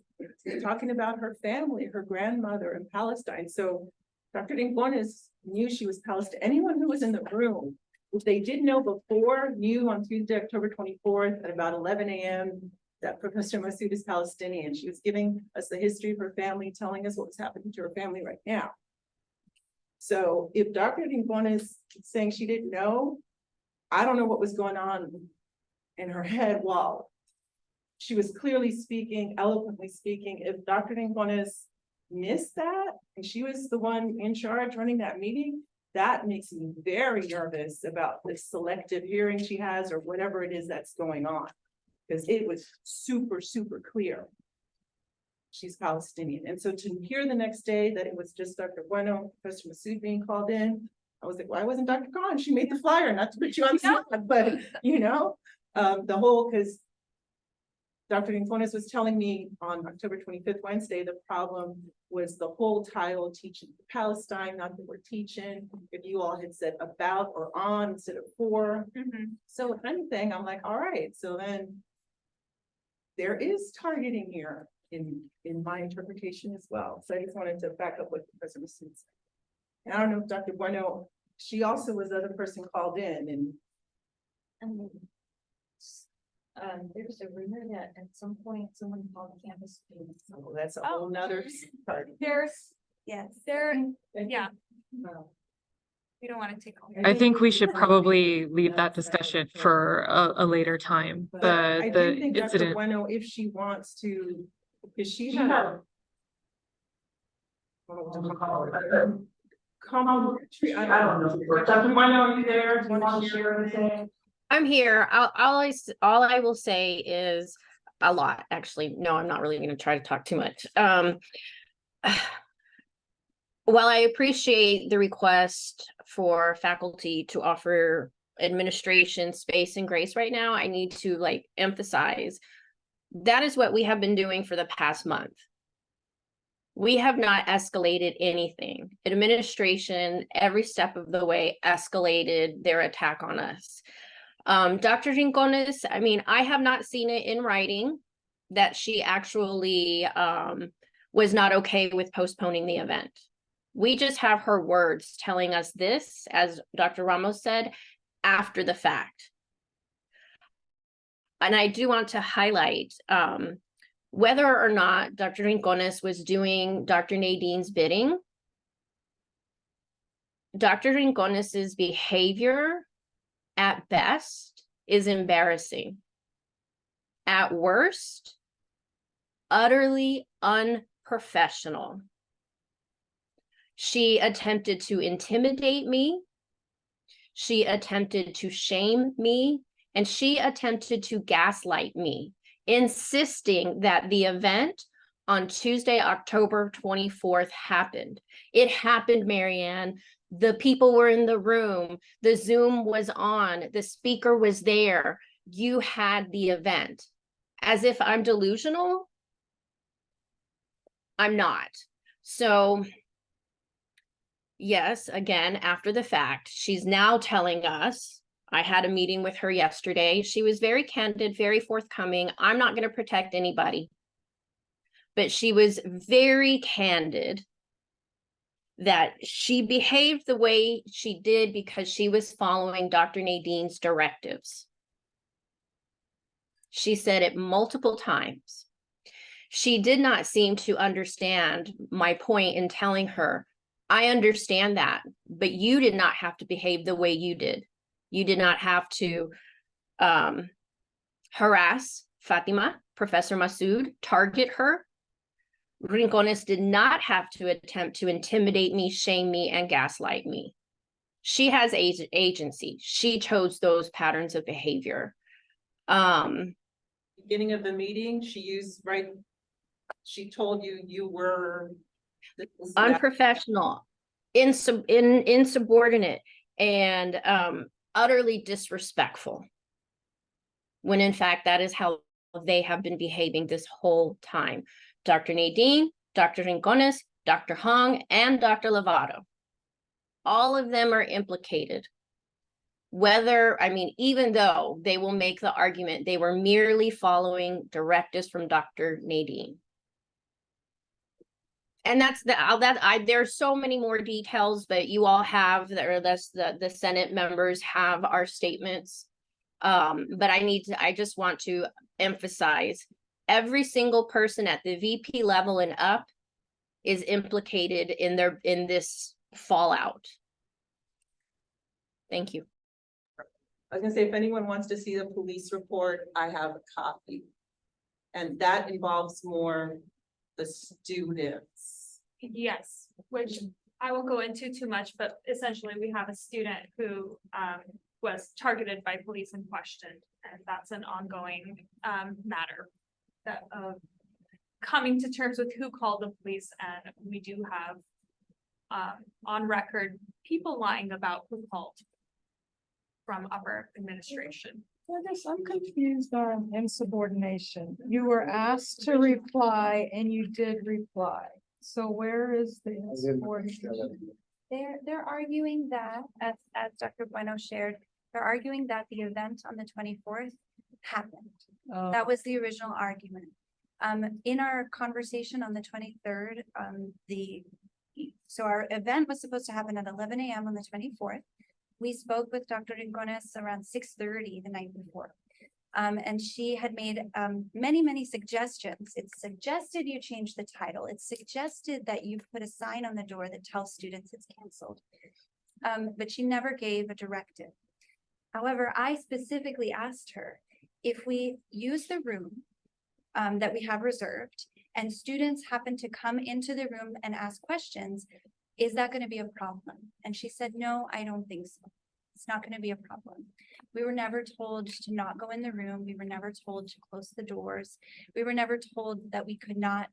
talking about her family, her grandmother in Palestine. So Dr. Rincones knew she was Palestinian. Anyone who was in the room, if they didn't know before, knew on Tuesday, October 24th at about 11 a.m. that Professor Masood is Palestinian. She was giving us the history of her family, telling us what was happening to her family right now. So if Dr. Rincones is saying she didn't know, I don't know what was going on in her head while she was clearly speaking, eloquently speaking. If Dr. Rincones missed that, and she was the one in charge running that meeting, that makes me very nervous about the selective hearing she has or whatever it is that's going on. Because it was super, super clear she's Palestinian. And so to hear the next day that it was just Dr. Bueno, Professor Masood being called in, I was like, why wasn't Dr. Khan? She made the flyer, not to put you on the spot, but you know, the whole, because Dr. Rincones was telling me on October 25th, Wednesday, the problem was the whole title, teaching Palestine, not that we're teaching. If you all had said about or on instead of for. So if anything, I'm like, all right, so then there is targeting here in my interpretation as well. So I just wanted to back up what Professor Masood said. And I don't know if Dr. Bueno, she also was the other person called in, and There's a rumor that at some point someone called campus. oh, that's a whole nother part. Yes. Yeah, Well, we don't want to take all. I think we should probably leave that discussion for a later time. but I The do think Dr. incident. Bueno, if she wants to, because she had a. I don't know what to call it. Complimentary, I don't know. Dr. Bueno, are you there? Do you want to share anything? I'm here. All I will say is a lot, actually. No, I'm not really going to try to talk too much. While I appreciate the request for faculty to offer administration space and grace right now, I need to emphasize that is what we have been doing for the past month. We have not escalated anything. Administration, every step of the way, escalated their attack on us. Dr. Rincones, I mean, I have not seen it in writing that she actually was not okay with postponing the event. We just have her words telling us this, as Dr. Ramos said, after the fact. And I do want to highlight whether or not Dr. Rincones was doing Dr. Nadine's bidding, Dr. Rincones's behavior at best is embarrassing. At worst, utterly unprofessional. She attempted to intimidate me. She attempted to shame me, and she attempted to gaslight me, insisting that the event on Tuesday, October 24th happened. It happened, Marianne. The people were in the room. The Zoom was on. The speaker was there. You had the event. As if I'm delusional? I'm not. So, yes, again, after the fact, she's now telling us, I had a meeting with her yesterday. She was very candid, very forthcoming. I'm not going to protect anybody. But she was very candid that she behaved the way she did because she was following Dr. Nadine's directives. She said it multiple times. She did not seem to understand my point in telling her, I understand that, but you did not have to behave the way you did. You did not have to harass Fatima, Professor Masood, target her. Rincones did not have to attempt to intimidate me, shame me, and gaslight me. She has agency. She chose those patterns of behavior. Beginning of the meeting, she told you you were unprofessional, insubordinate, and utterly disrespectful. When in fact, that is how they have been behaving this whole time. Dr. Nadine, Dr. Rincones, Dr. Hong, and Dr. Lovato. All of them are implicated. Even though they will make the argument they were merely following directives from Dr. Nadine. And there's so many more details, but you all have, the Senate members have our statements. But I just want to emphasize, every single person at the VP level and up is implicated in this fallout. Thank you. I was gonna say, if anyone wants to see the police report, I have a copy. And that involves more the students. Yes, which I won't go into too much, but essentially we have a student who was targeted by police and questioned, and that's an ongoing matter that coming to terms with who called the police, and we do have on record people lying about who called from upper administration. I guess I'm confused on insubordination. You were asked to reply and you did reply. So where is the insubordination? They're arguing that, as Dr. Bueno shared, they're arguing that the event on the 24th happened. That was the original argument. In our conversation on the 23rd, so our event was supposed to happen at 11 a.m. on the 24th. We spoke with Dr. Rincones around 6:30 the night before. And she had made many suggestions. It suggested you change the title. It suggested that you put a sign on the door that tells students it's canceled. But she never gave a directive. However, I specifically asked her, if we use the room that we have reserved and students happen to come into the room and ask questions, is that going to be a problem? And she said, no, I don't think so. It's not going to be a problem. We were never told to not go in the room. We were never told to close the doors. We were never told that we could not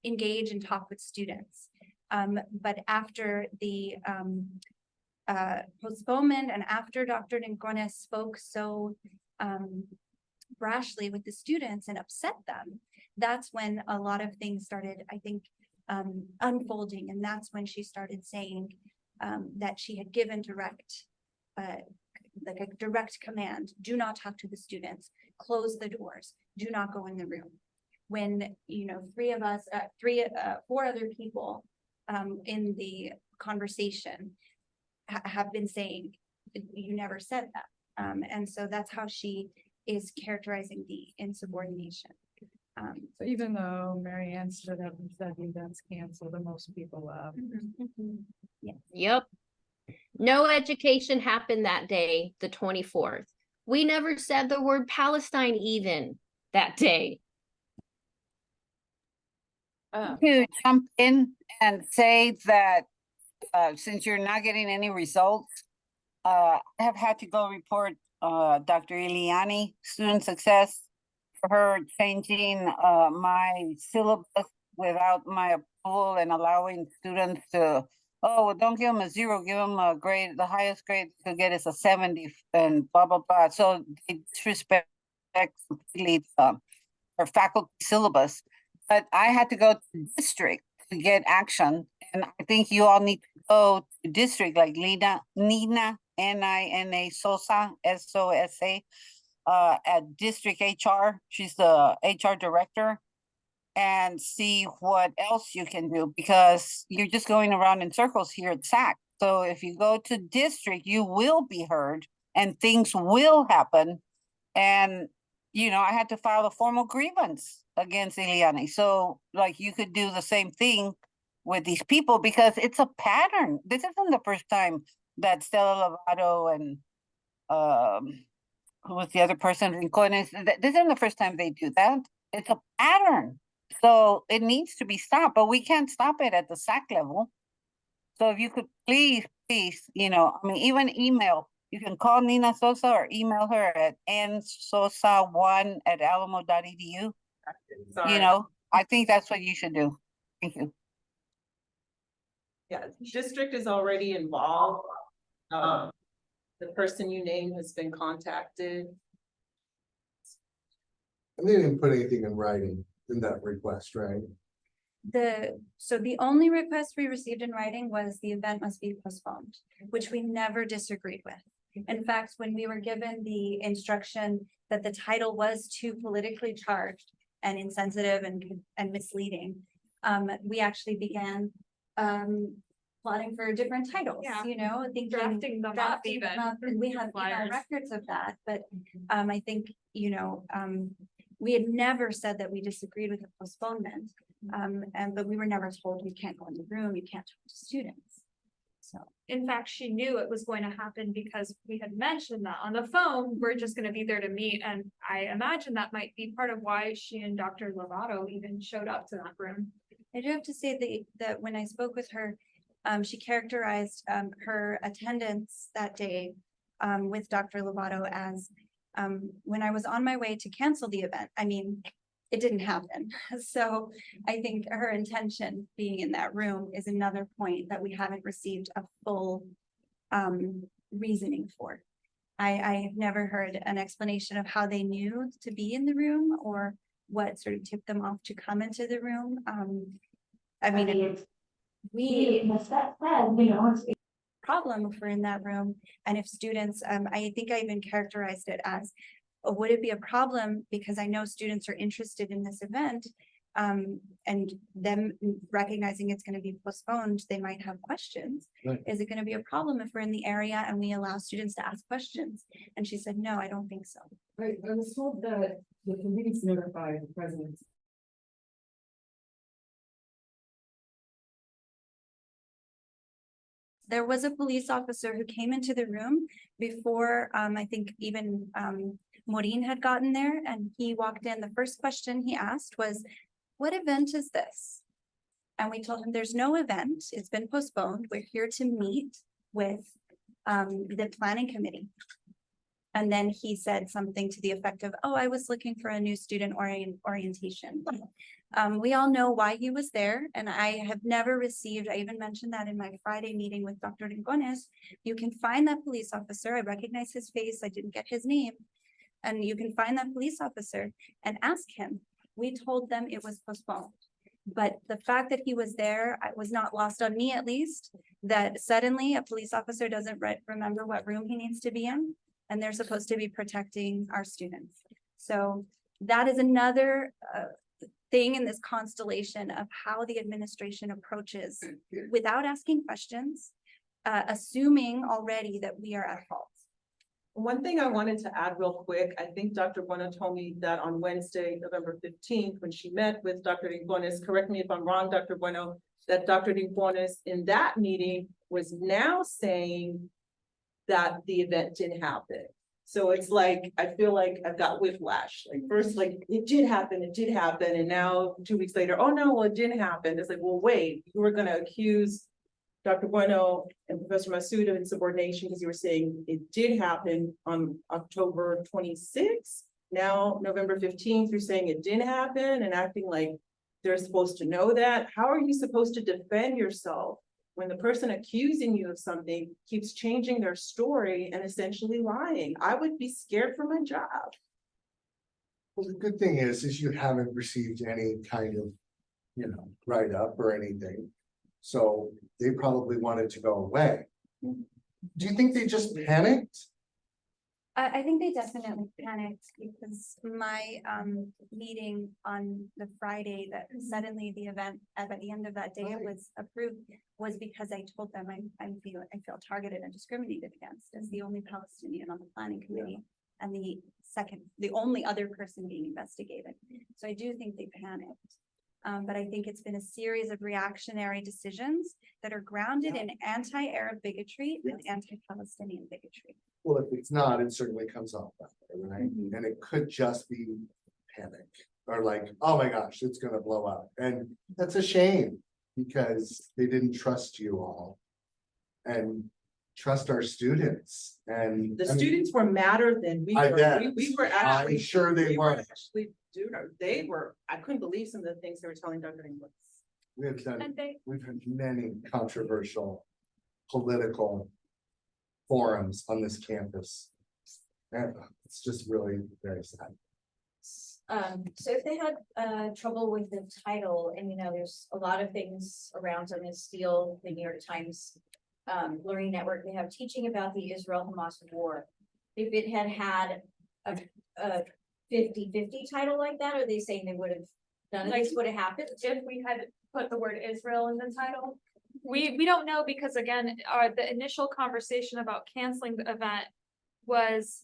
engage and talk with students. But after the postponement and after Dr. Rincones spoke so brashly with the students and upset them, that's when a lot of things started, I think, unfolding. And that's when she started saying that she had given like a direct command: do not talk to the students, close the doors, do not go in the room. When, four other people in the conversation have been saying, you never said that. And so that's how she is characterizing the insubordination. So even though Mary Ann stood up and said the event's canceled, and most people left. Yep. No education happened that day, the 24th. We never said the word Palestine even that day. To jump in and say that, since you're not getting any results, I have had to go report, Dr. Eliani, student success, for her changing, my syllabus without my approval and allowing students to, oh, well, don't give them a 0, give them a grade, the highest grade to get is a 70 and blah, blah, blah. So they disrespect completely, her faculty syllabus. But I had to go to district to get action. And I think you all need to go to district like Nina, Nina Sosa, SOSA, at district HR. She's the HR director. And see what else you can do, because you're just going around in circles here at SAC. So if you go to district, you will be heard and things will happen. And, you know, I had to file a formal grievance against Eliani. So like you could do the same thing with these people, because it's a pattern. This isn't the first time that Stella Lovato and who was the other person, Rincones, this isn't the first time they do that. It's a pattern. So it needs to be stopped, but we can't stop it at the SAC level. So if you could please, you know, I mean, even email, you can call Nina Sosa or email her at nsosa1@alamo.edu. You know, I think that's what you should do. Thank you. Yeah, district is already involved. The person you named has been contacted. And they didn't put anything in writing in that request, right? So the only request we received in writing was the event must be postponed, which we never disagreed with. In fact, when we were given the instruction that the title was too politically charged and insensitive and misleading, we actually began plotting for different titles, Yeah. you know, thinking. Drafting them up even. And we have Flyers. records of that, but I think, you know, we had never said that we disagreed with the postponement. But we were never told we can't go in the room, you can't talk to students. So, In fact, she knew it was going to happen because we had mentioned that on the phone, we're just gonna be there to meet, and I imagine that might be part of why she and Dr. Lovato even showed up to that room. I do have to say that when I spoke with her, she characterized her attendance that day with Dr. Lovato as when I was on my way to cancel the event. I mean, it didn't happen. So I think her intention being in that room is another point that we haven't received a full reasoning for. I have never heard an explanation of how they knew to be in the room or what sort of tipped them off to come into the room. I mean, problem if we're in that room and if students, I think I even characterized it as, would it be a problem because I know students are interested in this event, and them recognizing it's going to be postponed, they might have questions. Right. Is it going to be a problem if we're in the area and we allow students to ask questions? And she said, no, I don't think so. I was told that the police notified the president. There was a police officer who came into the room before, I think even Maureen had gotten there, and he walked in. The first question he asked was, what event is this? And we told him there's no event. It's been postponed. We're here to meet with the planning committee. And then he said something to the effect of, oh, I was looking for a new student orientation. We all know why he was there, and I have never received, I even mentioned that in my Friday meeting with Dr. Rincones. You can find that police officer. I recognize his face. I didn't get his name. And you can find that police officer and ask him. We told them it was postponed. But the fact that he was there, it was not lost on me at least, that suddenly a police officer doesn't remember what room he needs to be in, and they're supposed to be protecting our students. So that is another thing in this constellation of how the administration approaches without asking questions, assuming already that we are at fault. One thing I wanted to add real quick, I think Dr. Bueno told me that on Wednesday, November 15th, when she met with Dr. Rincones, correct me if I'm wrong, Dr. Bueno, that Dr. Rincones in that meeting was now saying that the event didn't happen. So it's like, I feel like I've got whiplash, like first, like, it did happen, and now 2 weeks later, oh no, well, it didn't happen. It's like, well, wait, you were gonna accuse Dr. Bueno and Professor Massoud of insubordination because you were saying it did happen on October 26th. Now, November 15th, you're saying it didn't happen and acting like they're supposed to know that. How are you supposed to defend yourself when the person accusing you of something keeps changing their story and essentially lying? I would be scared for my job. Well, the good thing is you haven't received any kind of, write-up or anything. So they probably wanted to go away. Do you think they just panicked? I think they definitely panicked because my meeting on the Friday that suddenly the event at the end of that day was approved was because I told them I feel targeted and discriminated against as the only Palestinian on the planning committee and the only other person being investigated. So I do think they panicked. But I think it's been a series of reactionary decisions that are grounded in anti-Arab bigotry and anti-Palestinian bigotry. Well, if it's not, it certainly comes off that way, right? And it could just be panic or like, oh my gosh, it's gonna blow up. And that's a shame because they didn't trust you all and trust our students. And The students were madder than we I were. bet. We were actually. I'm sure they were. Actually, I couldn't believe some of the things they were telling Dr. Inglis. We've had many controversial political forums on this campus. And it's just really very sad. So if they had trouble with the title, and there's a lot of things around on this Steele, the New York Times Learning Network, they have teaching about the Israel-Hamas war. If it had a 50-50 title like that, are they saying they would have none of this would have happened? If we had put the word Israel in the title. We don't know because again, the initial conversation about canceling the event was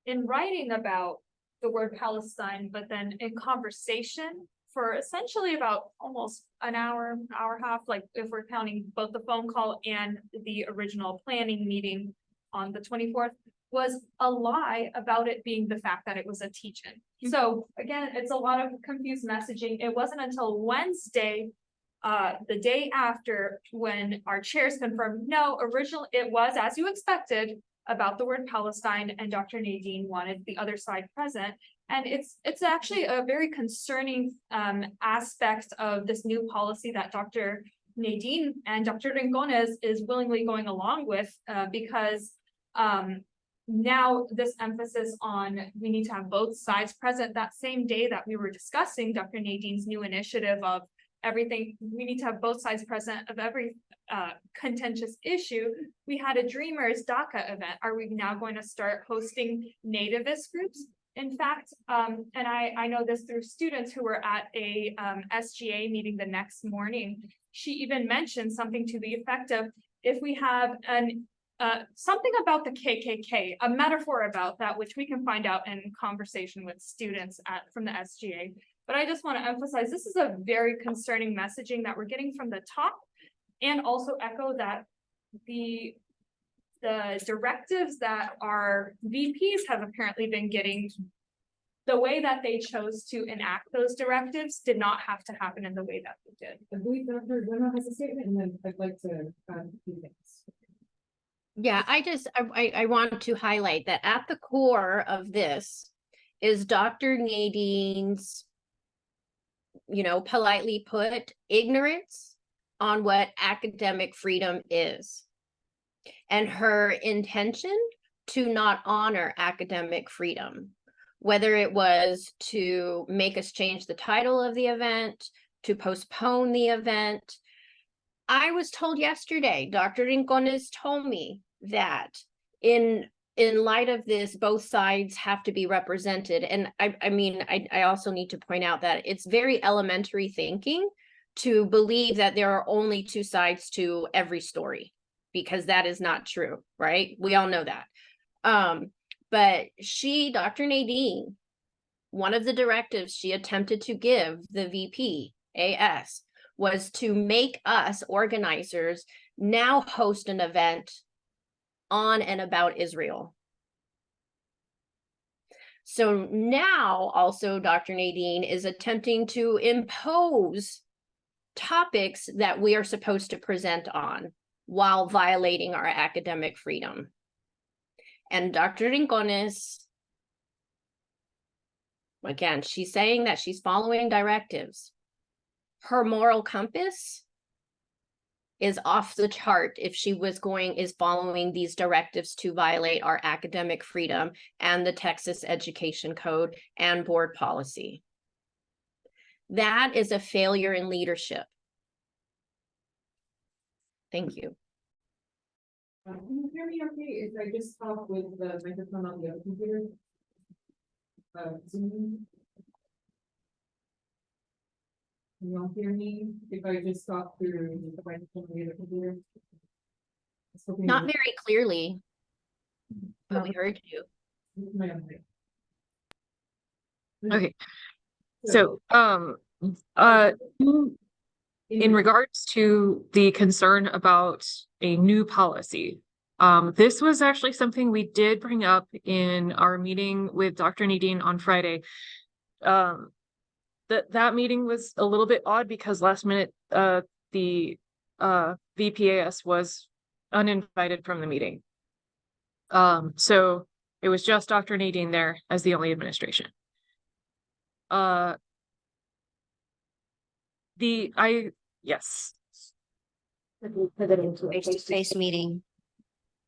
in writing about the word Palestine, but then in conversation for essentially about almost an hour and a half, like if we're counting both the phone call and the original planning meeting on the 24th, was a lie about it being the fact that it was a teach-in. So again, it's a lot of confused messaging. It wasn't until Wednesday, the day after, when our chairs confirmed, no, originally it was as you expected about the word Palestine, and Dr. Nadine wanted the other side present. And it's actually a very concerning aspect of this new policy that Dr. Nadine and Dr. Rincones is willingly going along with because now this emphasis on we need to have both sides present. That same day that we were discussing Dr. Nadine's new initiative of everything, we need to have both sides present of every contentious issue. We had a Dreamers DACA event. Are we now going to start hosting nativist groups? In fact, and I know this through students who were at a SGA meeting the next morning, she even mentioned something to the effect of, if we have something about the KKK, a metaphor about that, which we can find out in conversation with students from the SGA. But I just want to emphasize, this is a very concerning messaging that we're getting from the top, and also echo that the directives that our VPs have apparently been getting, the way that they chose to enact those directives did not have to happen in the way that they did. I believe Dr. Bueno has a statement, and then I'd like to add a few things. Yeah, I want to highlight that at the core of this is Dr. Nadine's, politely put, ignorance on what academic freedom is, and her intention to not honor academic freedom, whether it was to make us change the title of the event, to postpone the event. I was told yesterday, Dr. Rincones told me that in light of this, both sides have to be represented. And I also need to point out that it's very elementary thinking to believe that there are only two sides to every story, because that is not true, right? We all know that. But Dr. Nadine, one of the directives she attempted to give the VP AS was to make us organizers now host an event on and about Israel. So now also Dr. Nadine is attempting to impose topics that we are supposed to present on while violating our academic freedom. And Dr. Rincones, again, she's saying that she's following directives. Her moral compass is off the chart if she is following these directives to violate our academic freedom and the Texas Education Code and board policy. That is a failure in leadership. Thank you. Can you hear me okay if I just talk with the microphone on the other computer? Zoom? Can you all hear me if I just talk through the microphone on the other computer? Not very clearly, but we heard you. Okay, so, in regards to the concern about a new policy, this was actually something we did bring up in our meeting with Dr. Nadine on Friday. That meeting was a little bit odd because last minute, the VPAS was uninvited from the meeting. So it was just Dr. Nadine there as the only administration. Yes. Face-to-face meeting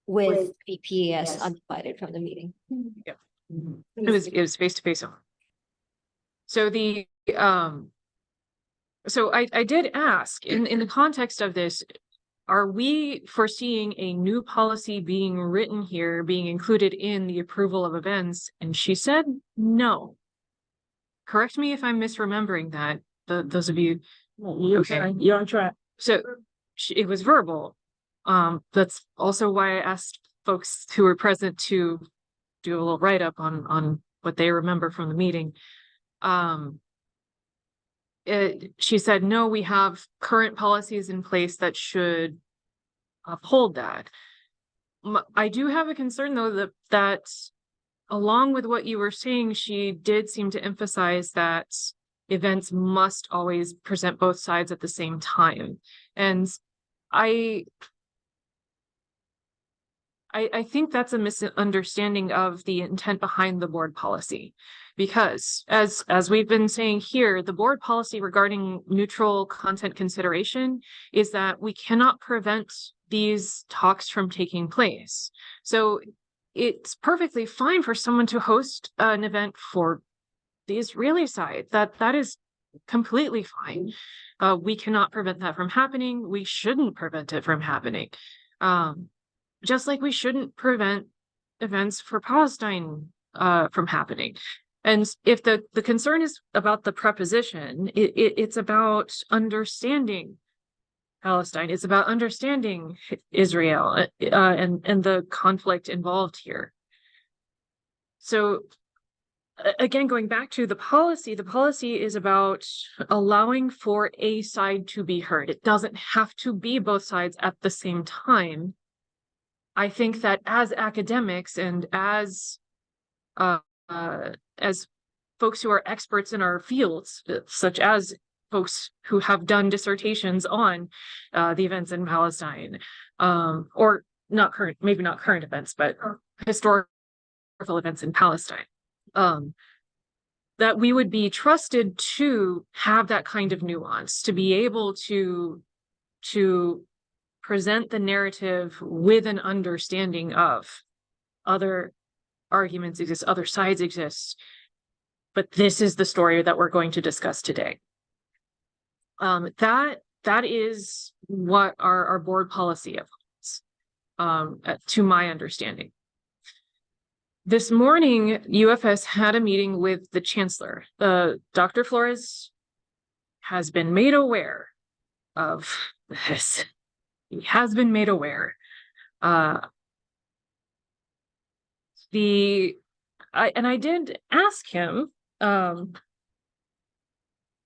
with VPS undivided from the meeting. Yeah. It was face to face. So so I did ask in the context of this, are we foreseeing a new policy being written here, being included in the approval of events? And she said no. Correct me if I'm misremembering that. Those of you. Okay, you're on track. So it was verbal. That's also why I asked folks who were present to do a little write-up on what they remember from the meeting. She said, no, we have current policies in place that should uphold that. I do have a concern though that along with what you were saying, she did seem to emphasize that events must always present both sides at the same time. And I think that's a misunderstanding of the intent behind the board policy, because as we've been saying here, the board policy regarding neutral content consideration is that we cannot prevent these talks from taking place. So it's perfectly fine for someone to host an event for the Israeli side. That is completely fine. We cannot prevent that from happening. We shouldn't prevent it from happening. Just like we shouldn't prevent events for Palestine from happening. And if the concern is about the preposition, it's about understanding Palestine. It's about understanding Israel and the conflict involved here. So again, going back to the policy is about allowing for a side to be heard. It doesn't have to be both sides at the same time. I think that as academics and as folks who are experts in our fields, such as folks who have done dissertations on the events in Palestine, or not current, maybe not current events, but historical events in Palestine, that we would be trusted to have that kind of nuance, to be able to present the narrative with an understanding of other arguments exist, other sides exist, but this is the story that we're going to discuss today. That is what our board policy is, to my understanding. This morning, UFS had a meeting with the chancellor. Dr. Flores has been made aware of this. He has been made aware. I did ask him,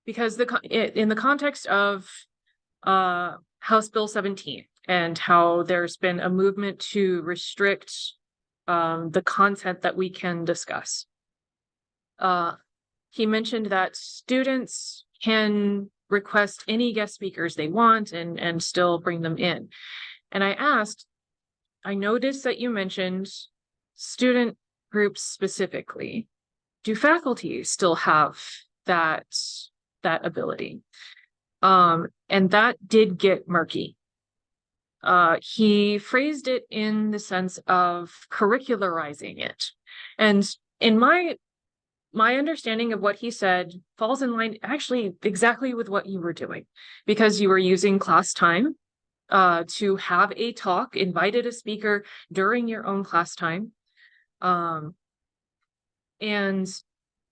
because in the context of House Bill 17 and how there's been a movement to restrict the content that we can discuss. He mentioned that students can request any guest speakers they want and still bring them in. And I asked, I noticed that you mentioned student groups specifically. Do faculty still have that ability? And that did get murky. He phrased it in the sense of curricularizing it. And in my understanding of what he said falls in line actually exactly with what you were doing, because you were using class time to have a talk, invited a speaker during your own class time, and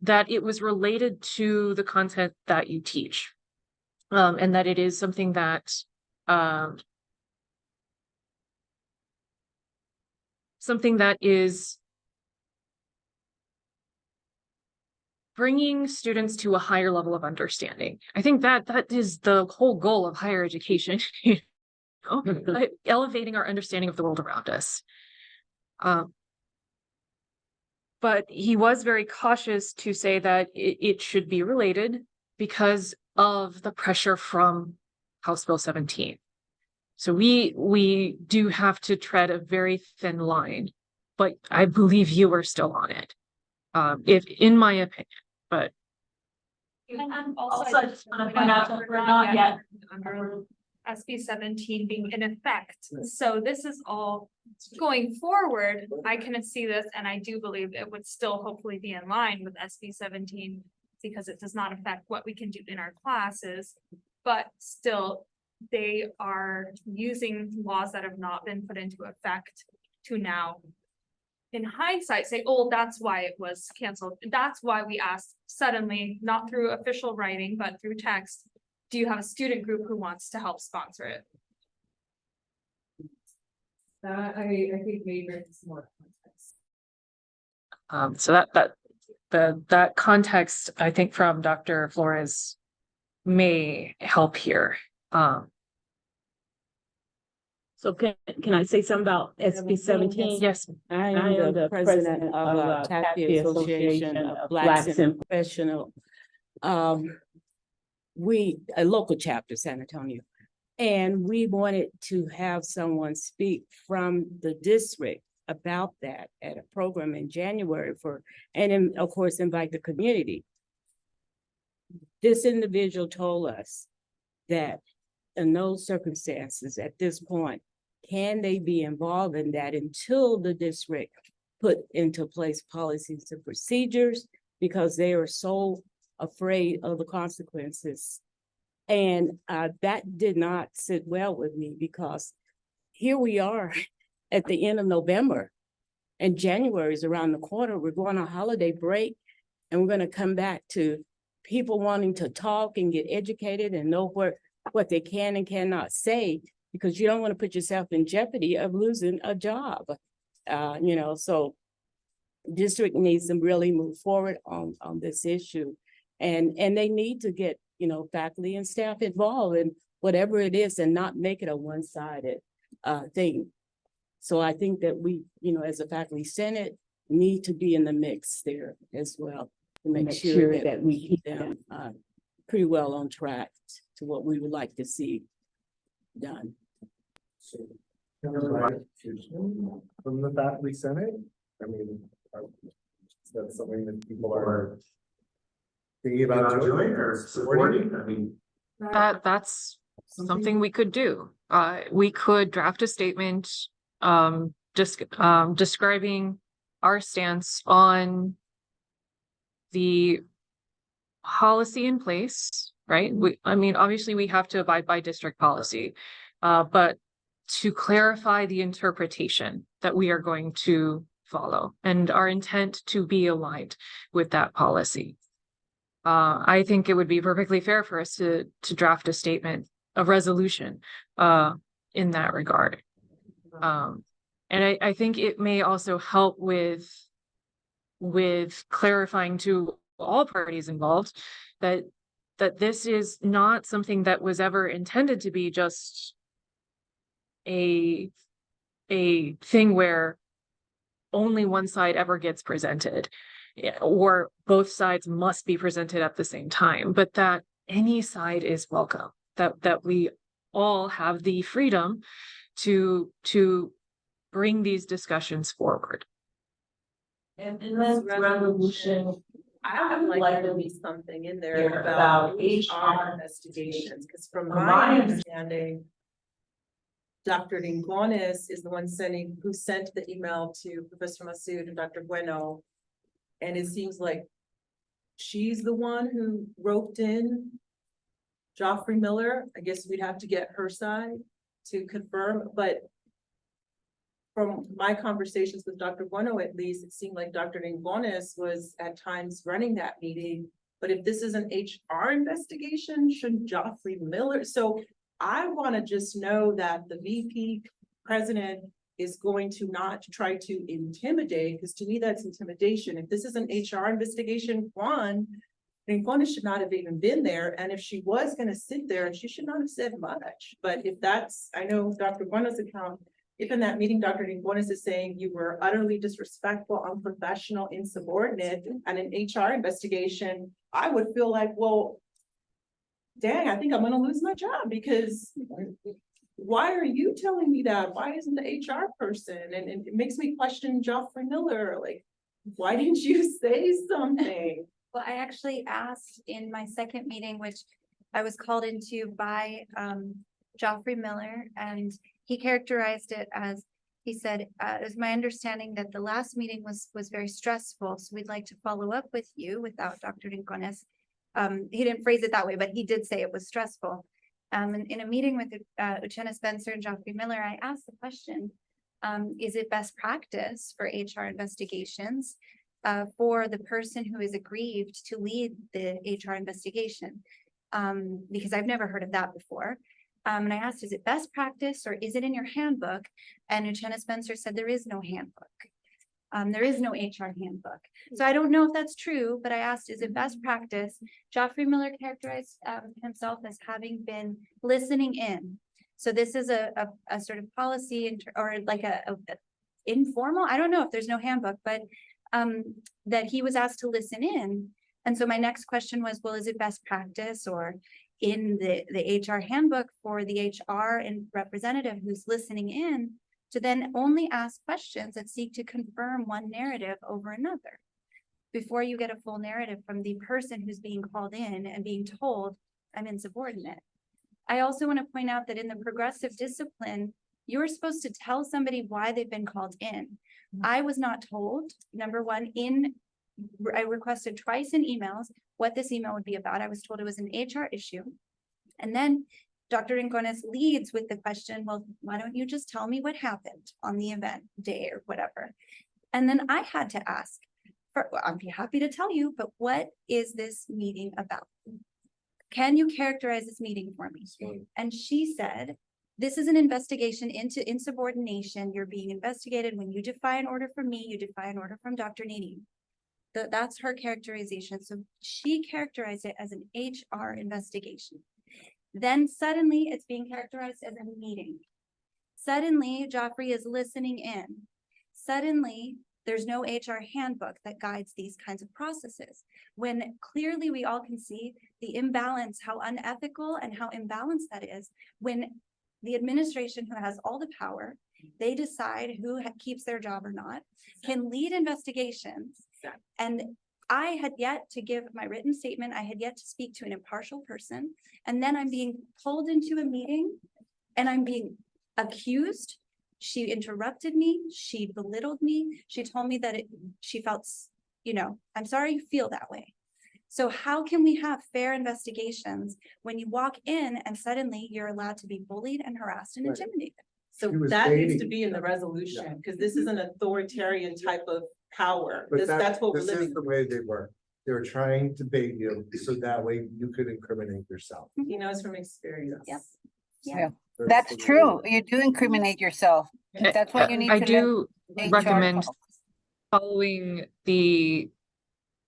that it was related to the content that you teach, and that it is something that is bringing students to a higher level of understanding. I think that is the whole goal of higher education, you know, elevating our understanding of the world around us. But he was very cautious to say that it should be related because of the pressure from House Bill 17. So we do have to tread a very thin line, but I believe you are still on it, if in my opinion. But and also I just want to point out that we're not yet under SB 17 being in effect. So this is all going forward. I can see this, and I do believe it would still hopefully be in line with SB 17 because it does not affect what we can do in our classes, but still they are using laws that have not been put into effect to now, in hindsight, say, oh, that's why it was canceled. That's why we asked suddenly, not through official writing, but through text, do you have a student group who wants to help sponsor it? I think maybe it's more context. So that context, I think, from Dr. Flores may help here. So can I say something about SB 17? Yes. I am the president of TAPI Association of Blacks in Professional. A local chapter, San Antonio. And we wanted to have someone speak from the district about that at a program in January and then, of course, invite the community. This individual told us that in those circumstances at this point, can they be involved in that until the district put into place policies and procedures, because they are so afraid of the consequences. And that did not sit well with me, because here we are at the end of November and January is around the corner. We're going on holiday break and we're going to come back to people wanting to talk and get educated and know what they can and cannot say, because you don't want to put yourself in jeopardy of losing a job. So district needs to really move forward on this issue. And they need to get, faculty and staff involved in whatever it is and not make it a one-sided thing. So I think that we, as a faculty senate, need to be in the mix there as well to make sure that we keep them pretty well on track to what we would like to see done. So, from the faculty senate, I mean, is that something that people are thinking about doing or supporting? I mean, That's something we could do. We could draft a statement describing our stance on the policy in place, right? Obviously we have to abide by district policy, but to clarify the interpretation that we are going to follow and our intent to be aligned with that policy. I think it would be perfectly fair for us to draft a statement of resolution in that regard. And I think it may also help with clarifying to all parties involved that this is not something that was ever intended to be just a thing where only one side ever gets presented, or both sides must be presented at the same time, but that any side is welcome, that we all have the freedom to bring these discussions forward. And in this resolution, I would like there to be something in there about HR investigations, because from my understanding, Dr. Lingones is the one who sent the email to Professor Masood and Dr. Bueno. And it seems like she's the one who roped in Joffrey Miller. I guess we'd have to get her side to confirm, but from my conversations with Dr. Bueno, at least, it seemed like Dr. Lingones was at times running that meeting. But if this is an HR investigation, shouldn't Joffrey Miller? So I want to just know that the VP president is going to not try to intimidate, because to me, that's intimidation. If this is an HR investigation, Juan Lingones should not have even been there. And if she was going to sit there, she should not have said much. But if that's, I know Dr. Bueno's account, if in that meeting, Dr. Lingones is saying you were utterly disrespectful, unprofessional, insubordinate, and an HR investigation, I would feel like, well, dang, I think I'm gonna lose my job, because why are you telling me that? Why isn't the HR person? And it makes me question Joffrey Miller, like, why didn't you say something? Well, I actually asked in my second meeting, which I was called into by Joffrey Miller, and he characterized it as, he said, it was my understanding that the last meeting was very stressful, so we'd like to follow up with you without Dr. Lingones. He didn't phrase it that way, but he did say it was stressful. In a meeting with Uchenna Spencer and Joffrey Miller, I asked the question, is it best practice for HR investigations for the person who is aggrieved to lead the HR investigation? Because I've never heard of that before. And I asked, is it best practice or is it in your handbook? And Uchenna Spencer said there is no handbook. There is no HR handbook. So I don't know if that's true, but I asked, is it best practice? Joffrey Miller characterized himself as having been listening in. So this is a sort of policy or like a informal, I don't know if there's no handbook, but that he was asked to listen in. And so my next question was, well, is it best practice or in the HR handbook for the HR and representative who's listening in to then only ask questions that seek to confirm one narrative over another before you get a full narrative from the person who's being called in and being told I'm insubordinate. I also want to point out that in the progressive discipline, you're supposed to tell somebody why they've been called in. I was not told, number one, I requested twice in emails what this email would be about. I was told it was an HR issue. And then Dr. Lingones leads with the question, well, why don't you just tell me what happened on the event day or whatever? And then I had to ask, I'd be happy to tell you, but what is this meeting about? Can you characterize this meeting for me? And she said, this is an investigation into insubordination. You're being investigated. When you defy an order from me, you defy an order from Dr. Nini. That's her characterization. So she characterized it as an HR investigation. Then suddenly it's being characterized as a meeting. Suddenly Joffrey is listening in. Suddenly there's no HR handbook that guides these kinds of processes. When clearly we all can see the imbalance, how unethical and how imbalanced that is when the administration, who has all the power, they decide who keeps their job or not, can lead investigations. And I had yet to give my written statement. I had yet to speak to an impartial person. And then I'm being pulled into a meeting and I'm being accused. She interrupted me. She belittled me. She told me that she felt, I'm sorry you feel that way. So how can we have fair investigations when you walk in and suddenly you're allowed to be bullied and harassed and intimidated? So that needs to be in the resolution, because this is an authoritarian type of power. But That's what we're this is living. the way they work. They were trying to bait you so that way you could incriminate yourself. He knows from experience. Yep. Yeah. That's the way true. it You do incriminate yourself. That's why you need I to do let HR recommend talk. following the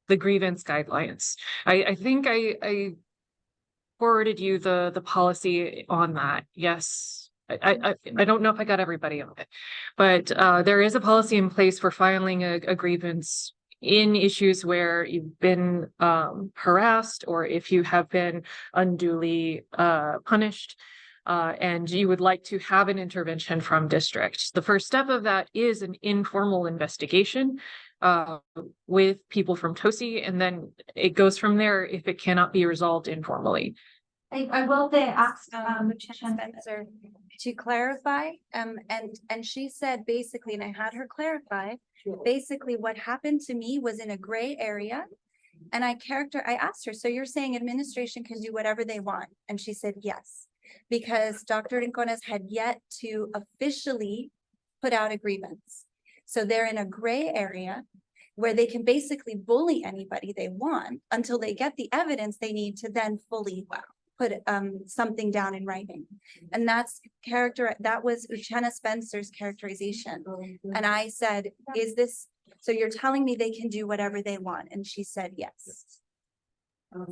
grievance guidelines. I think I forwarded you the policy on that. Yes. I don't know if I got everybody on it, but there is a policy in place for filing a grievance in issues where you've been harassed or if you have been unduly punished. And you would like to have an intervention from district. The first step of that is an informal investigation with people from TOSI, and then it goes from there if it cannot be resolved informally. I will ask, Lieutenant Spencer to clarify, and she said basically, and I had her clarify, basically what happened to me was in a gray area. And I asked her, so you're saying administration can do whatever they want? And she said, yes, because Dr. Rincones had yet to officially put out a grievance. So they're in a gray area where they can basically bully anybody they want until they get the evidence they need to then fully put something down in writing. And that was Uchenna Spencer's characterization. And I said, so you're telling me they can do whatever they want? And she said, yes.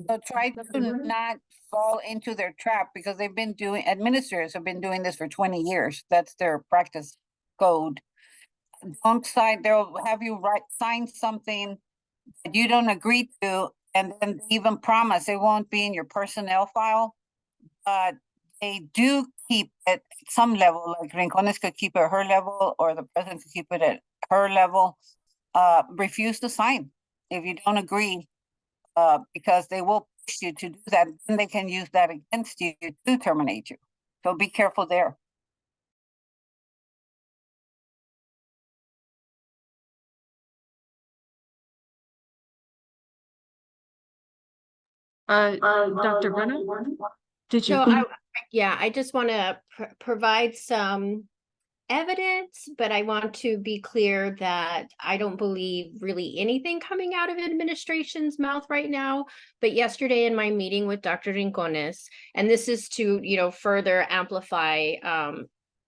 So try to not fall into their trap, because administrators have been doing this for 20 years. That's their practice code. Don't they'll have you sign something that you don't agree to, and then even promise it won't be in your personnel file. But they do keep it at some level, like Rincones could keep it at her level, or the president could keep it at her level. Refuse to sign if you don't agree, because they will push you to do that, and they can use that against you to terminate you. So be careful there. Dr. Brennan, did you? So I just want to provide some evidence, but I want to be clear that I don't believe really anything coming out of administration's mouth right now. But yesterday in my meeting with Dr. Rincones, and this is to, further amplify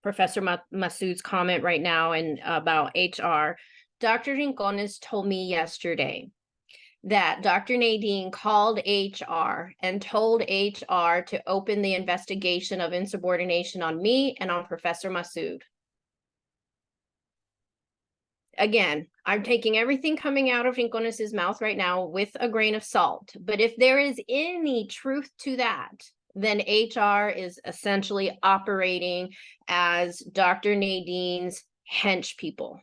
Professor Massoud's comment right now and about HR, Dr. Rincones told me yesterday that Dr. Nadine called HR and told HR to open the investigation of insubordination on me and on Professor Massoud. Again, I'm taking everything coming out of Rincones' mouth right now with a grain of salt. But if there is any truth to that, then HR is essentially operating as Dr. Nadine's hench people.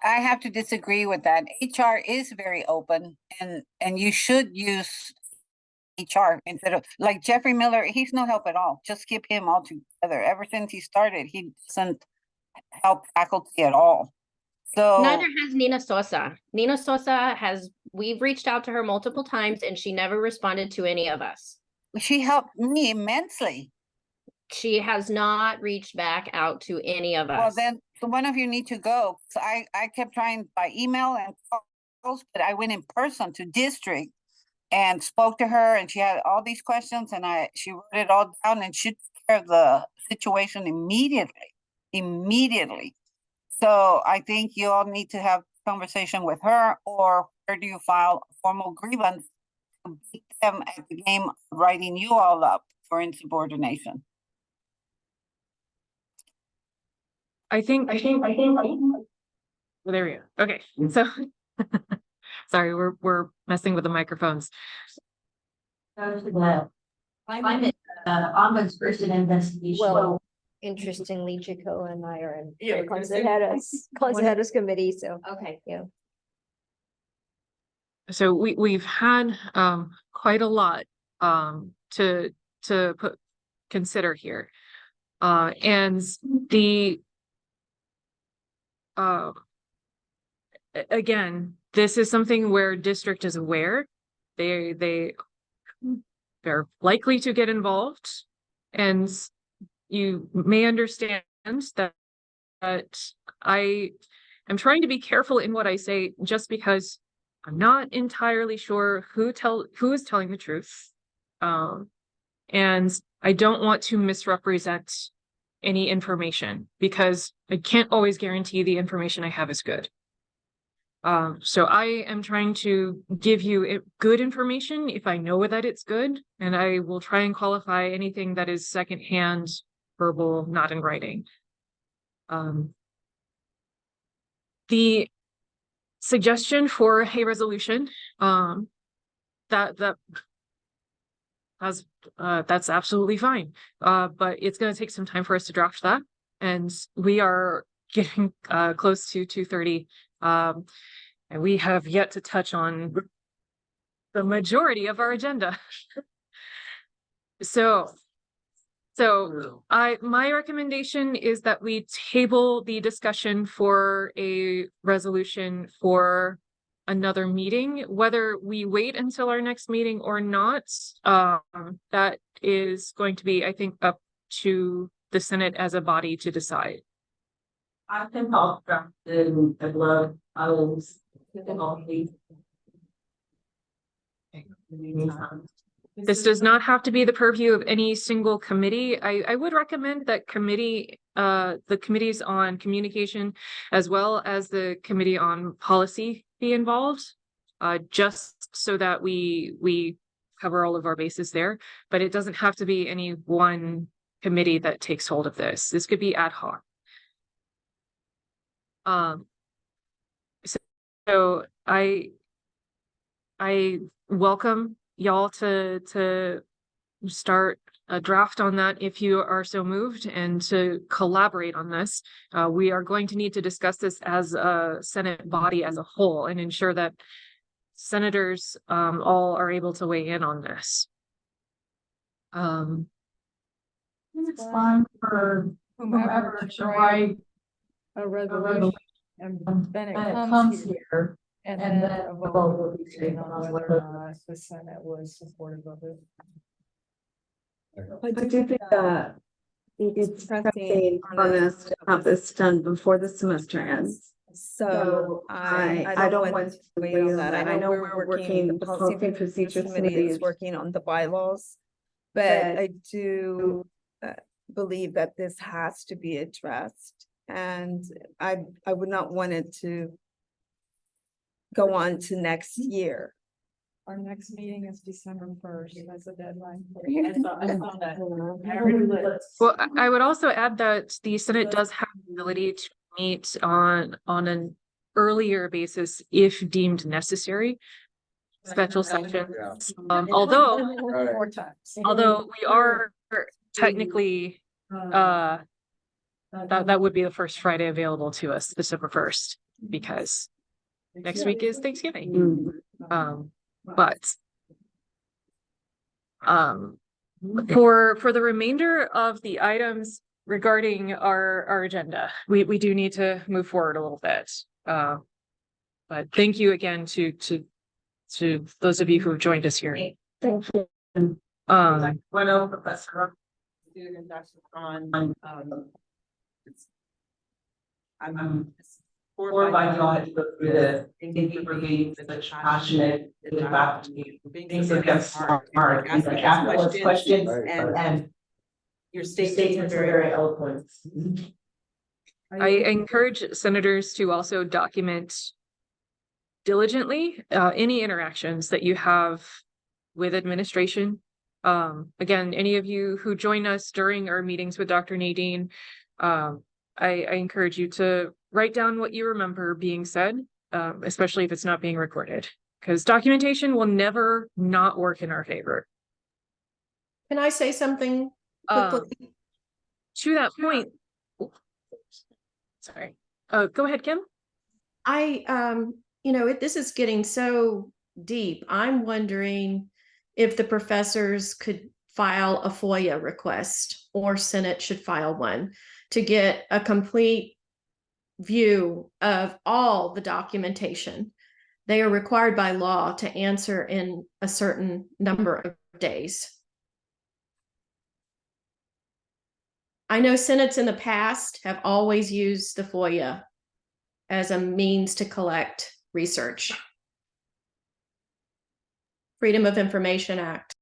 I have to disagree with that. HR is very open, and you should use HR instead of, like Jeffrey Miller, he's no help at all. Just skip him altogether. Ever since he started, he doesn't help faculty at all. So neither has Nina Sosa. Nina Sosa we've reached out to her multiple times and she never responded to any of us. She helped me immensely. She has not reached back out to any of us. Well, then one of you need to go. So I kept trying by email and calls, but I went in person to district and spoke to her, and she had all these questions, and she wrote it all down, and she took care of the situation immediately. So I think you all need to have a conversation with her, or where do you file a formal grievance to beat them at the game of writing you all up for insubordination? I think. Well, there we go. Okay, so sorry, we're messing with the microphones. Well, I'm an ombudsperson investigation. Well, interestingly, Jaco and I are in the Closet Headers Committee, so. Okay. Yeah. So we've had quite a lot to consider here. And again, this is something where district is aware. They're likely to get involved, and you may understand that I am trying to be careful in what I say, just because I'm not entirely sure who is telling the truth. And I don't want to misrepresent any information because I can't always guarantee the information I have is good. So I am trying to give you good information if I know that it's good, and I will try and qualify anything that is secondhand, verbal, not in writing. The suggestion for a resolution, that's absolutely fine. But it's going to take some time for us to draft that, and we are getting close to 2:30. And we have yet to touch on the majority of our agenda. So my recommendation is that we table the discussion for a resolution for another meeting, whether we wait until our next meeting or not. That is going to be, I think, up to the Senate as a body to decide. I can help draft the blog. This does not have to be the purview of any single committee. I would recommend that the committees on communication as well as the committee on policy be involved, just so that we cover all of our bases there. But it doesn't have to be any one committee that takes hold of this. This could be ad hoc. So I welcome y'all to start a draft on that if you are so moved, and to collaborate on this. We are going to need to discuss this as a Senate body as a whole and ensure that senators all are able to weigh in on this. It's fine for whomever to write a resolution, and then it comes here. And then a vote will be taken on whether or not the Senate was supportive of it. I do think that it's pressing on us to have this done before the semester ends. So I don't want to wait on that. I know we're working, the Policy and Procedures Committee is working on the bylaws. But I do believe that this has to be addressed. And I would not want it to go on to next year. Our next meeting is December 1st. That's the deadline. Well, I would also add that the Senate does have the ability to meet on an earlier basis if deemed necessary. Special sessions. Although we are technically that would be the first Friday available to us, December 1st, because next week is Thanksgiving. But for the remainder of the items regarding our agenda, we do need to move forward a little bit. But thank you again to those of you who have joined us here. Thank you. Bueno, Professor. I'm forward by God to go through this. Thank you for being such passionate about being so smart and asking those questions and your statements are very eloquent. I encourage senators to also document diligently any interactions that you have with administration. Again, any of you who join us during our meetings with Dr. Nadine, I encourage you to write down what you remember being said, especially if it's not being recorded, because documentation will never not work in our favor. Can I say something quickly? To that point, sorry. Go ahead, Kim. This is getting so deep. I'm wondering if the professors could file a FOIA request, or Senate should file one, to get a complete view of all the documentation. They are required by law to answer in a certain number of days. I know Senates in the past have always used the FOIA as a means to collect research. Freedom of Information Act.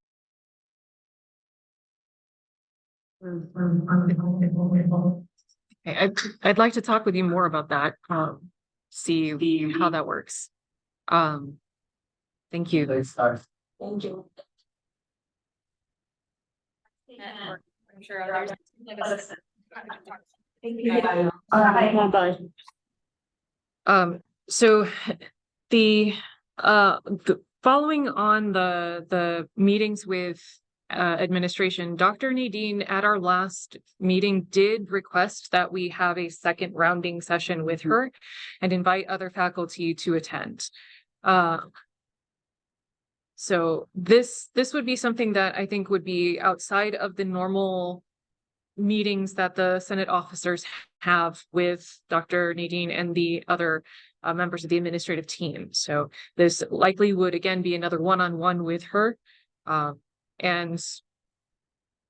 I'd like to talk with you more about that, see how that works. Thank you. Thank you. I'm sure others. Thank you. Bye. So the following on the meetings with administration, Dr. Nadine at our last meeting did request that we have a second rounding session with her and invite other faculty to attend. So this would be something that I think would be outside of the normal meetings that the Senate officers have with Dr. Nadine and the other members of the administrative team. So this likely would again be another one-on-one with her. And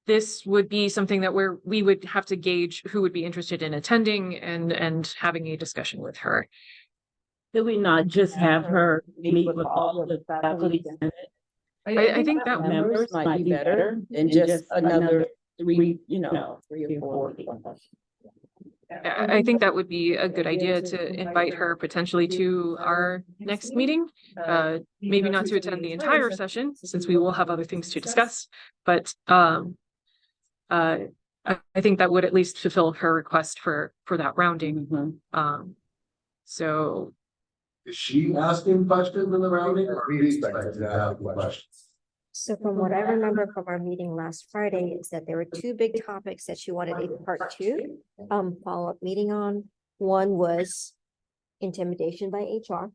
this would be something that we would have to gauge who would be interested in attending and having a discussion with her. Could we not just have her meet with all of the faculty? I think that members might be better than just another three or four people. I think that would be a good idea to invite her potentially to our next meeting. Maybe not to attend the entire session since we will have other things to discuss, but I think that would at least fulfill her request for that rounding. So Is she asking questions in the rounding, or are we expected to ask questions? So from what I remember from our meeting last Friday is that there were two big topics that she wanted a part two follow-up meeting on. One was intimidation by HR,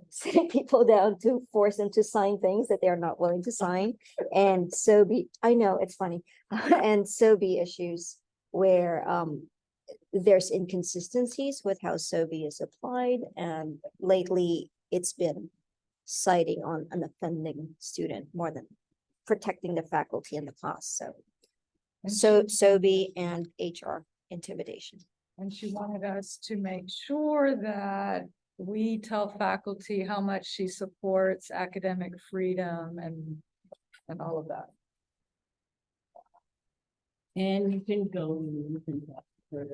sitting people down to force them to sign things that they're not willing to sign. And SOBI, I know it's funny, and SOBI issues where there's inconsistencies with how SOBI is applied, and lately it's been citing on an offending student more than protecting the faculty and the class. So SOBI and HR intimidation. And she wanted us to make sure that we tell faculty how much she supports academic freedom and all of that. And you can go,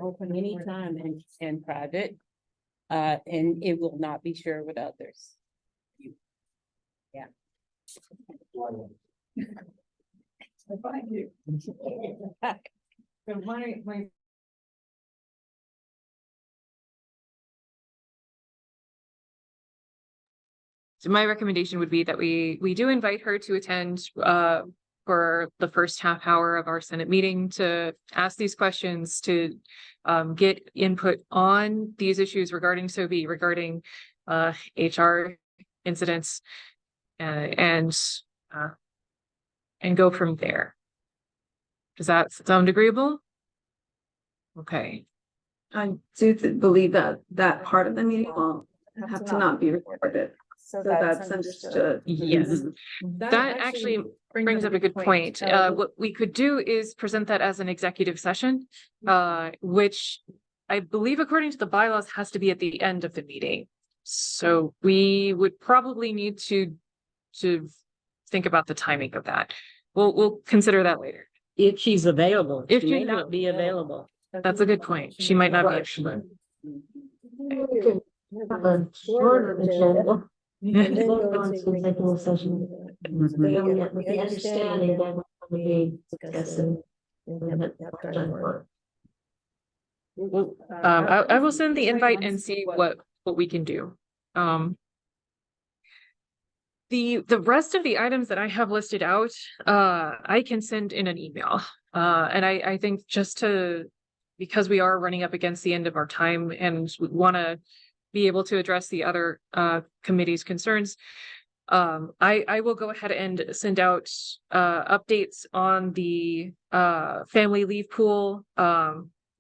open anytime and private, and it will not be shared with others. Yeah. Thank you. So my So my recommendation would be that we do invite her to attend for the first half hour of our Senate meeting to ask these questions, to get input on these issues regarding SOBI, regarding HR incidents, and go from there. Does that sound agreeable? Okay. I do believe that that part of the meeting will have to not be recorded. So that's understood. Yes, that actually brings up a good point. What we could do is present that as an executive session, which I believe according to the bylaws has to be at the end of the meeting. So we would probably need to think about the timing of that. We'll consider that later. If she's available. If She she's may not be available. That's a good point. She might not be. Have a shorter agenda. And then go into executive session. With the understanding that we'll be discussing. I will send the invite and see what we can do. The rest of the items that I have listed out, I can send in an email. And I think because we are running up against the end of our time and we want to be able to address the other committee's concerns, I will go ahead and send out updates on the family leave pool,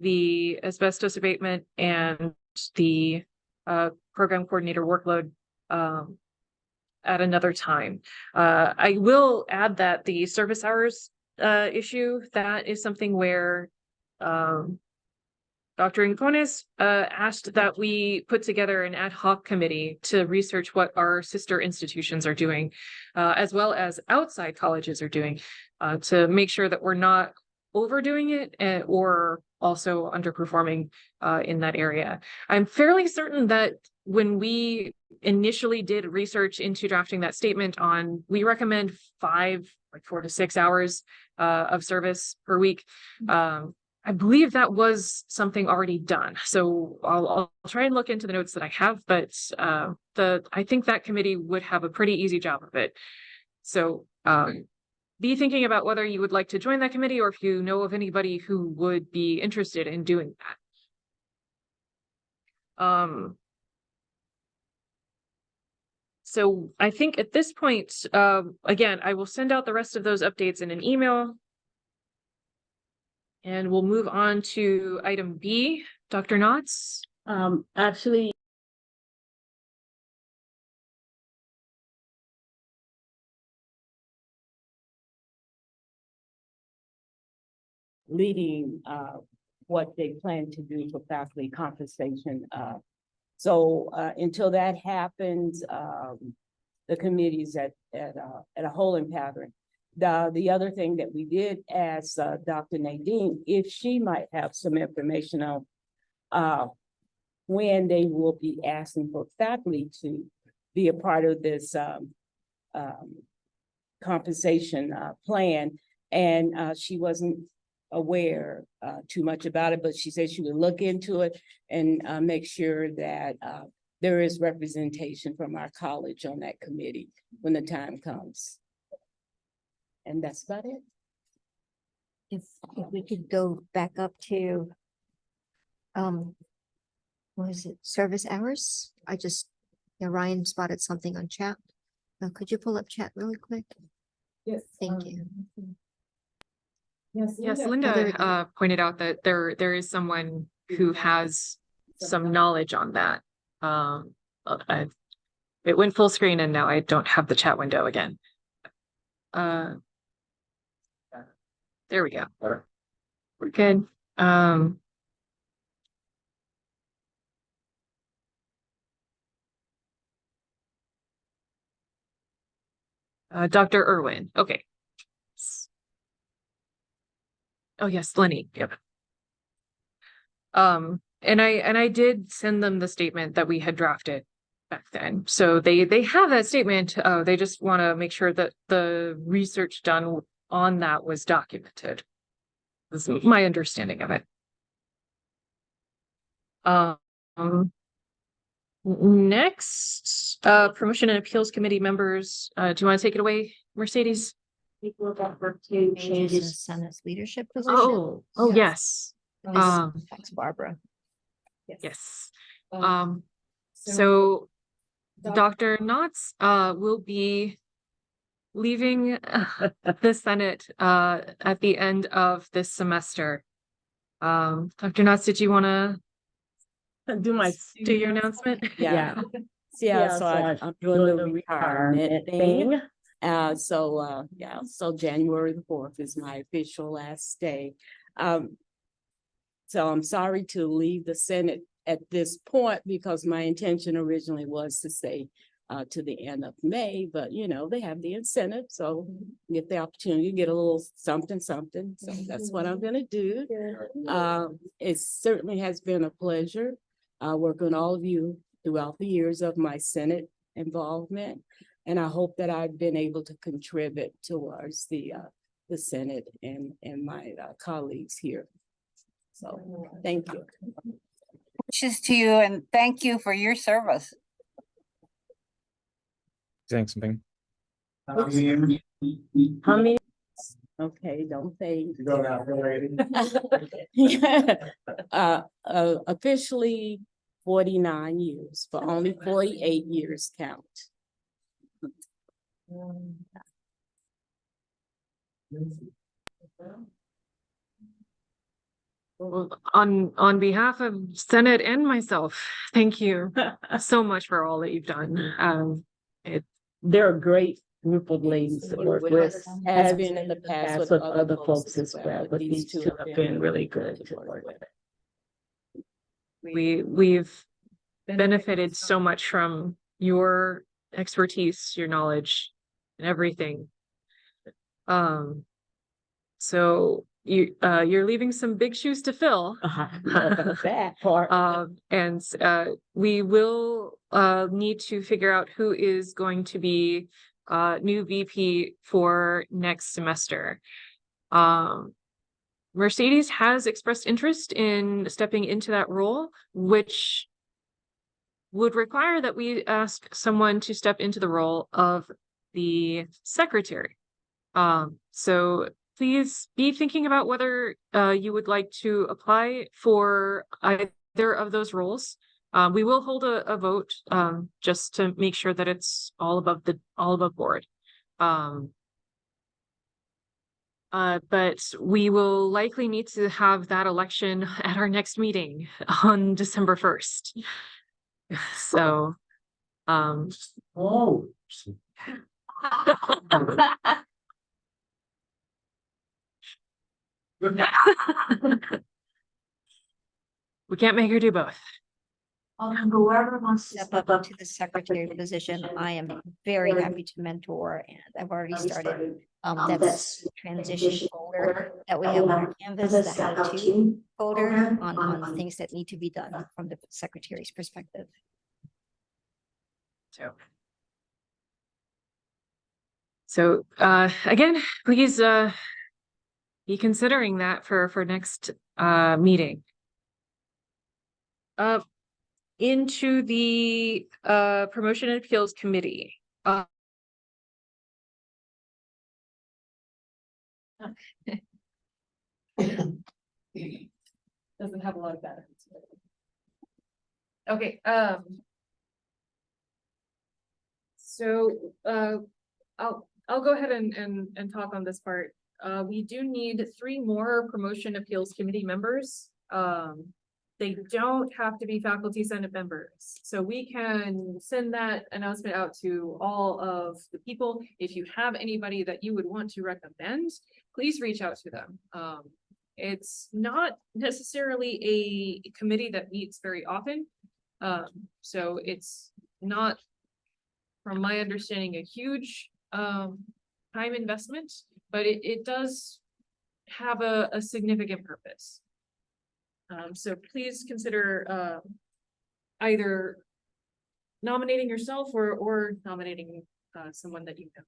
the asbestos abatement, and the program coordinator workload at another time. I will add that the service hours issue, that is something where Dr. Incones asked that we put together an ad hoc committee to research what our sister institutions are doing, as well as outside colleges are doing, to make sure that we're not overdoing it or also underperforming in that area. I'm fairly certain that when we initially did research into drafting that statement on, we recommend 4 to 6 hours of service per week. I believe that was something already done. So I'll try and look into the notes that I have, but I think that committee would have a pretty easy job of it. So be thinking about whether you would like to join that committee or if you know of anybody who would be interested in doing that. So I think at this point, again, I will send out the rest of those updates in an email. And we'll move on to item B, Dr. Knotts. Actually, leading what they plan to do for faculty compensation. So until that happens, the committee's at a holding pattern. The other thing that we did ask Dr. Nadine if she might have some information on when they will be asking for faculty to be a part of this compensation plan. And she wasn't aware too much about it, but she said she would look into it and make sure that there is representation from our college on that committee when the time comes. And that's about it. If we could go back up to, what is it, service hours? Ryan spotted something on chat. Could you pull up chat really quick? Yes. Thank you. Yes, Linda pointed out that there is someone who has some knowledge on that. It went full screen and now I don't have the chat window again. There we go. We're good. Dr. Irwin. Okay. Oh yes, Lenny. Yep. And I did send them the statement that we had drafted back then. So they have that statement. They just want to make sure that the research done on that was documented. This is my understanding of it. Next, Promotion and Appeals Committee members. Do you want to take it away, Mercedes? To changes Senate's leadership position. Oh, yes. Thanks, Barbara. Yes. So Dr. Knotts will be leaving the Senate at the end of this semester. Dr. Knotts, did you want to do your announcement? Yeah. So I'm doing the retirement thing. So January the 4th is my official last day. So I'm sorry to leave the Senate at this point because my intention originally was to stay to the end of May, but they have the incentive, so get the opportunity to get a little something. So that's what I'm gonna do. It certainly has been a pleasure working with all of you throughout the years of my Senate involvement. And I hope that I've been able to contribute towards the Senate and my colleagues here. So thank you. Wishes to you and thank you for your service. Saying something. How many? Okay, don't say. You go now, lady. Officially 49 years, but only 48 years count. Well, on behalf of Senate and myself, thank you so much for all that you've done. They're a great group of ladies to work with, has been in the past with other folks as well, but these two have been really good to work with. We've benefited so much from your expertise, your knowledge, and everything. So you're leaving some big shoes to fill. That part. We will need to figure out who is going to be new VP for next semester. Mercedes has expressed interest in stepping into that role, which would require that we ask someone to step into the role of the secretary. So please be thinking about whether you would like to apply for either of those roles. We will hold a vote just to make sure that it's all above board. But we will likely need to have that election at our next meeting on December 1st. So, Oh. we can't make her do both. Whoever wants to step up to the secretary position, I am very happy to mentor, and I've already started. That's transition folder that we have on Canvas, the how-to folder on things that need to be done from the secretary's perspective. So again, please be considering that for next meeting. Into the Promotion and Appeals Committee. Doesn't have a lot of benefits. Okay, so I'll go ahead and talk on this part. We do need 3 more Promotion Appeals Committee members. They don't have to be Faculty Senate members. So we can send that announcement out to all of the people. If you have anybody that you would want to recommend, please reach out to them. It's not necessarily a committee that meets very often. So it's not, from my understanding, a huge time investment, but it does have a significant purpose. So please consider either nominating yourself or nominating someone that you know.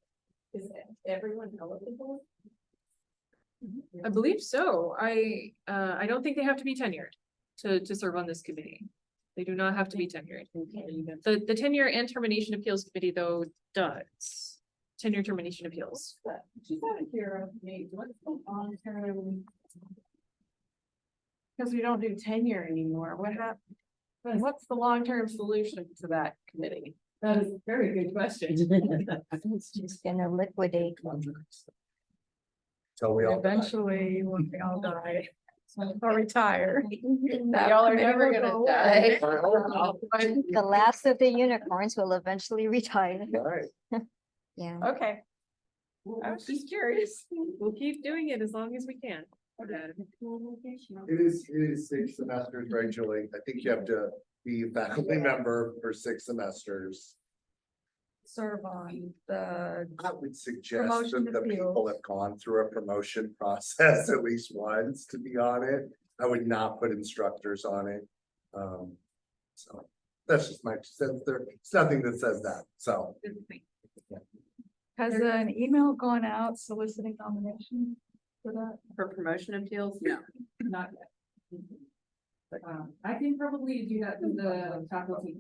Is everyone eligible? I believe so. I don't think they have to be tenured to serve on this committee. They do not have to be tenured. The tenure and termination appeals committee, though, does. Tenure termination appeals. She's out of here. What's the long-term? Because we don't do tenure anymore. What happened? What's the long-term solution to that committee? That is a very good question. It's just gonna liquidate. So we all. Eventually, when we all die, or retire. Y'all are never gonna die. The last of the unicorns will eventually retire. Right. Yeah. Okay. I was just curious. We'll keep doing it as long as we can. It is 6 semesters, right, Julie? I think you have to be a faculty member for 6 semesters. Serve on the. I would suggest Promotion that the people appeals. have gone through a promotion process at least once to be on it. I would not put instructors on it. So that's just my sense. There's nothing that says that, so. Has an email gone out soliciting nominations for that? For promotion appeals? No, not yet. But I can probably do that in the faculty.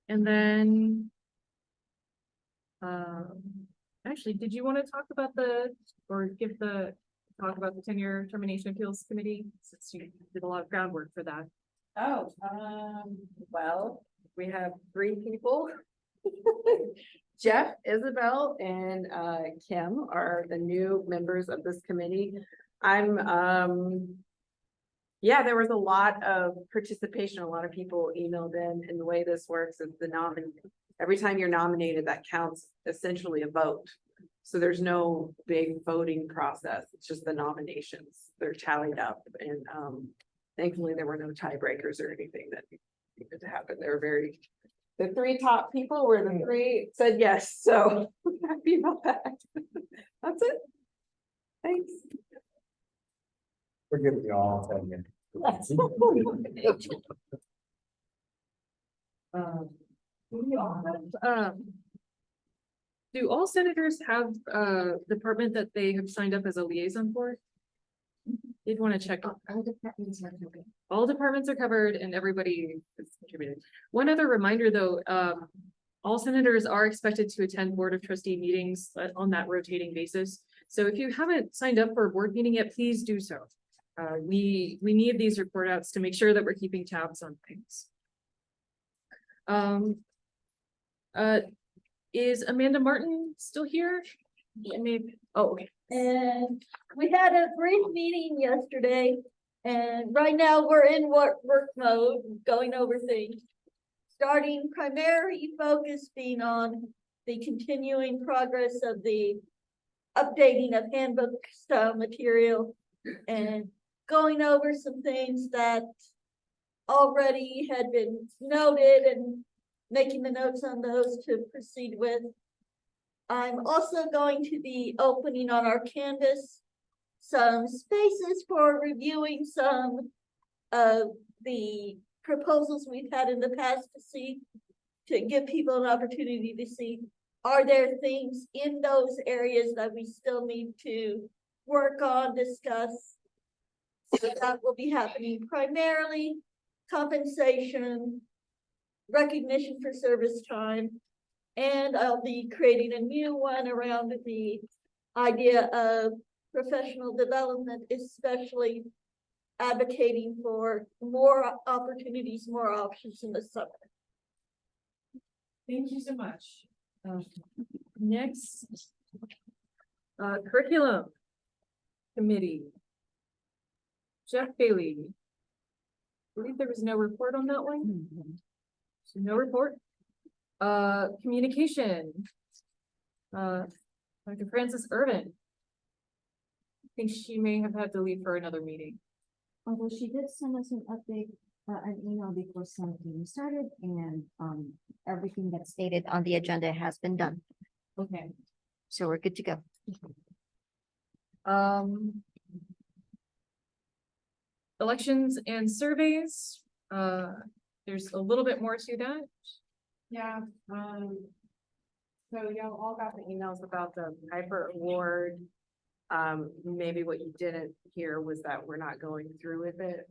And then. Actually, did you want to talk about talk about the tenure termination appeals committee, since you did a lot of groundwork for that? Oh, well, we have 3 people. Jeff, Isabel, and Kim are the new members of this committee. Yeah, there was a lot of participation. A lot of people emailed in, and the way this works is every time you're nominated, that counts essentially a vote. So there's no big voting process. It's just the nominations. They're tallied up, and thankfully there were no tiebreakers or anything that needed to happen. The 3 top people were the 3 said yes, so happy about that. That's it. Thanks. Forgive me all. Do all senators have a department that they have signed up as a liaison for? Did want to check. All departments are covered and everybody is contributed. One other reminder though, all senators are expected to attend Board of Trustee meetings on that rotating basis. So if you haven't signed up for a board meeting yet, please do so. We need these report outs to make sure that we're keeping tabs on things. Is Amanda Martin still here? Maybe, oh, okay. And we had a brief meeting yesterday, and right now we're in work mode, going over things. Starting primary focus being on the continuing progress of the updating of handbook style material and going over some things that already had been noted and making the notes on those to proceed with. I'm also going to be opening on our Canvas some spaces for reviewing some of the proposals we've had in the past to give people an opportunity to see, are there things in those areas that we still need to work on, discuss? So that will be happening primarily compensation, recognition for service time, and I'll be creating a new one around the idea of professional development, especially advocating for more opportunities, more options in the summer. Thank you so much. Next, curriculum committee. Jeff Bailey. I believe there was no report on that one. So no report. Communication. Dr. Frances Irvin. I think she may have had to leave for another meeting. Although she did send us an update, an email before some meeting started, and everything that's stated on the agenda has been done. Okay. So we're good to go. Elections and surveys. There's a little bit more to that. Yeah, so y'all all got the emails about the Piper Award. Maybe what you didn't hear was that we're not going through with it.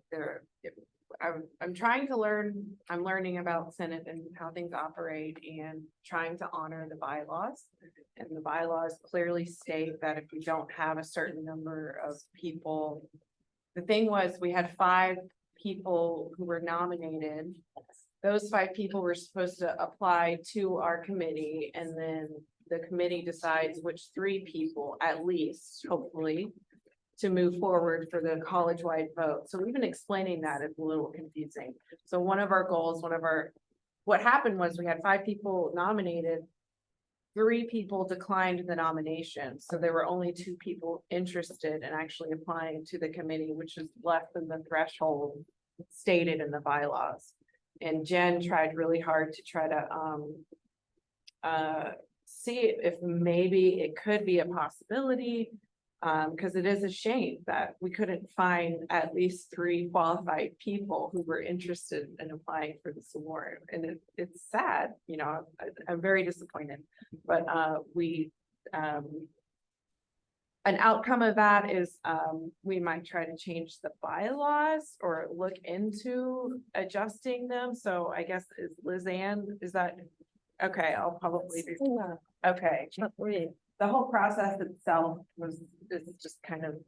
I'm trying to learn, I'm learning about Senate and how things operate and trying to honor the bylaws. And the bylaws clearly state that if we don't have a certain number of people, the thing was, we had 5 people who were nominated. Those 5 people were supposed to apply to our committee, and then the committee decides which 3 people, at least, hopefully, to move forward for the college-wide vote. So we've been explaining that, it's a little confusing. So one of our goals, what happened was we had 5 people nominated, 3 people declined the nomination. So there were only 2 people interested in actually applying to the committee, which is less than the threshold stated in the bylaws. And Jen tried really hard to try to see if maybe it could be a possibility, because it is a shame that we couldn't find at least 3 qualified people who were interested in applying for this award. And it's sad, you know, I'm very disappointed, but an outcome of that is we might try to change the bylaws or look into adjusting them. So I guess is Liz Ann, is that okay? I'll probably be okay. The whole process itself is just kind of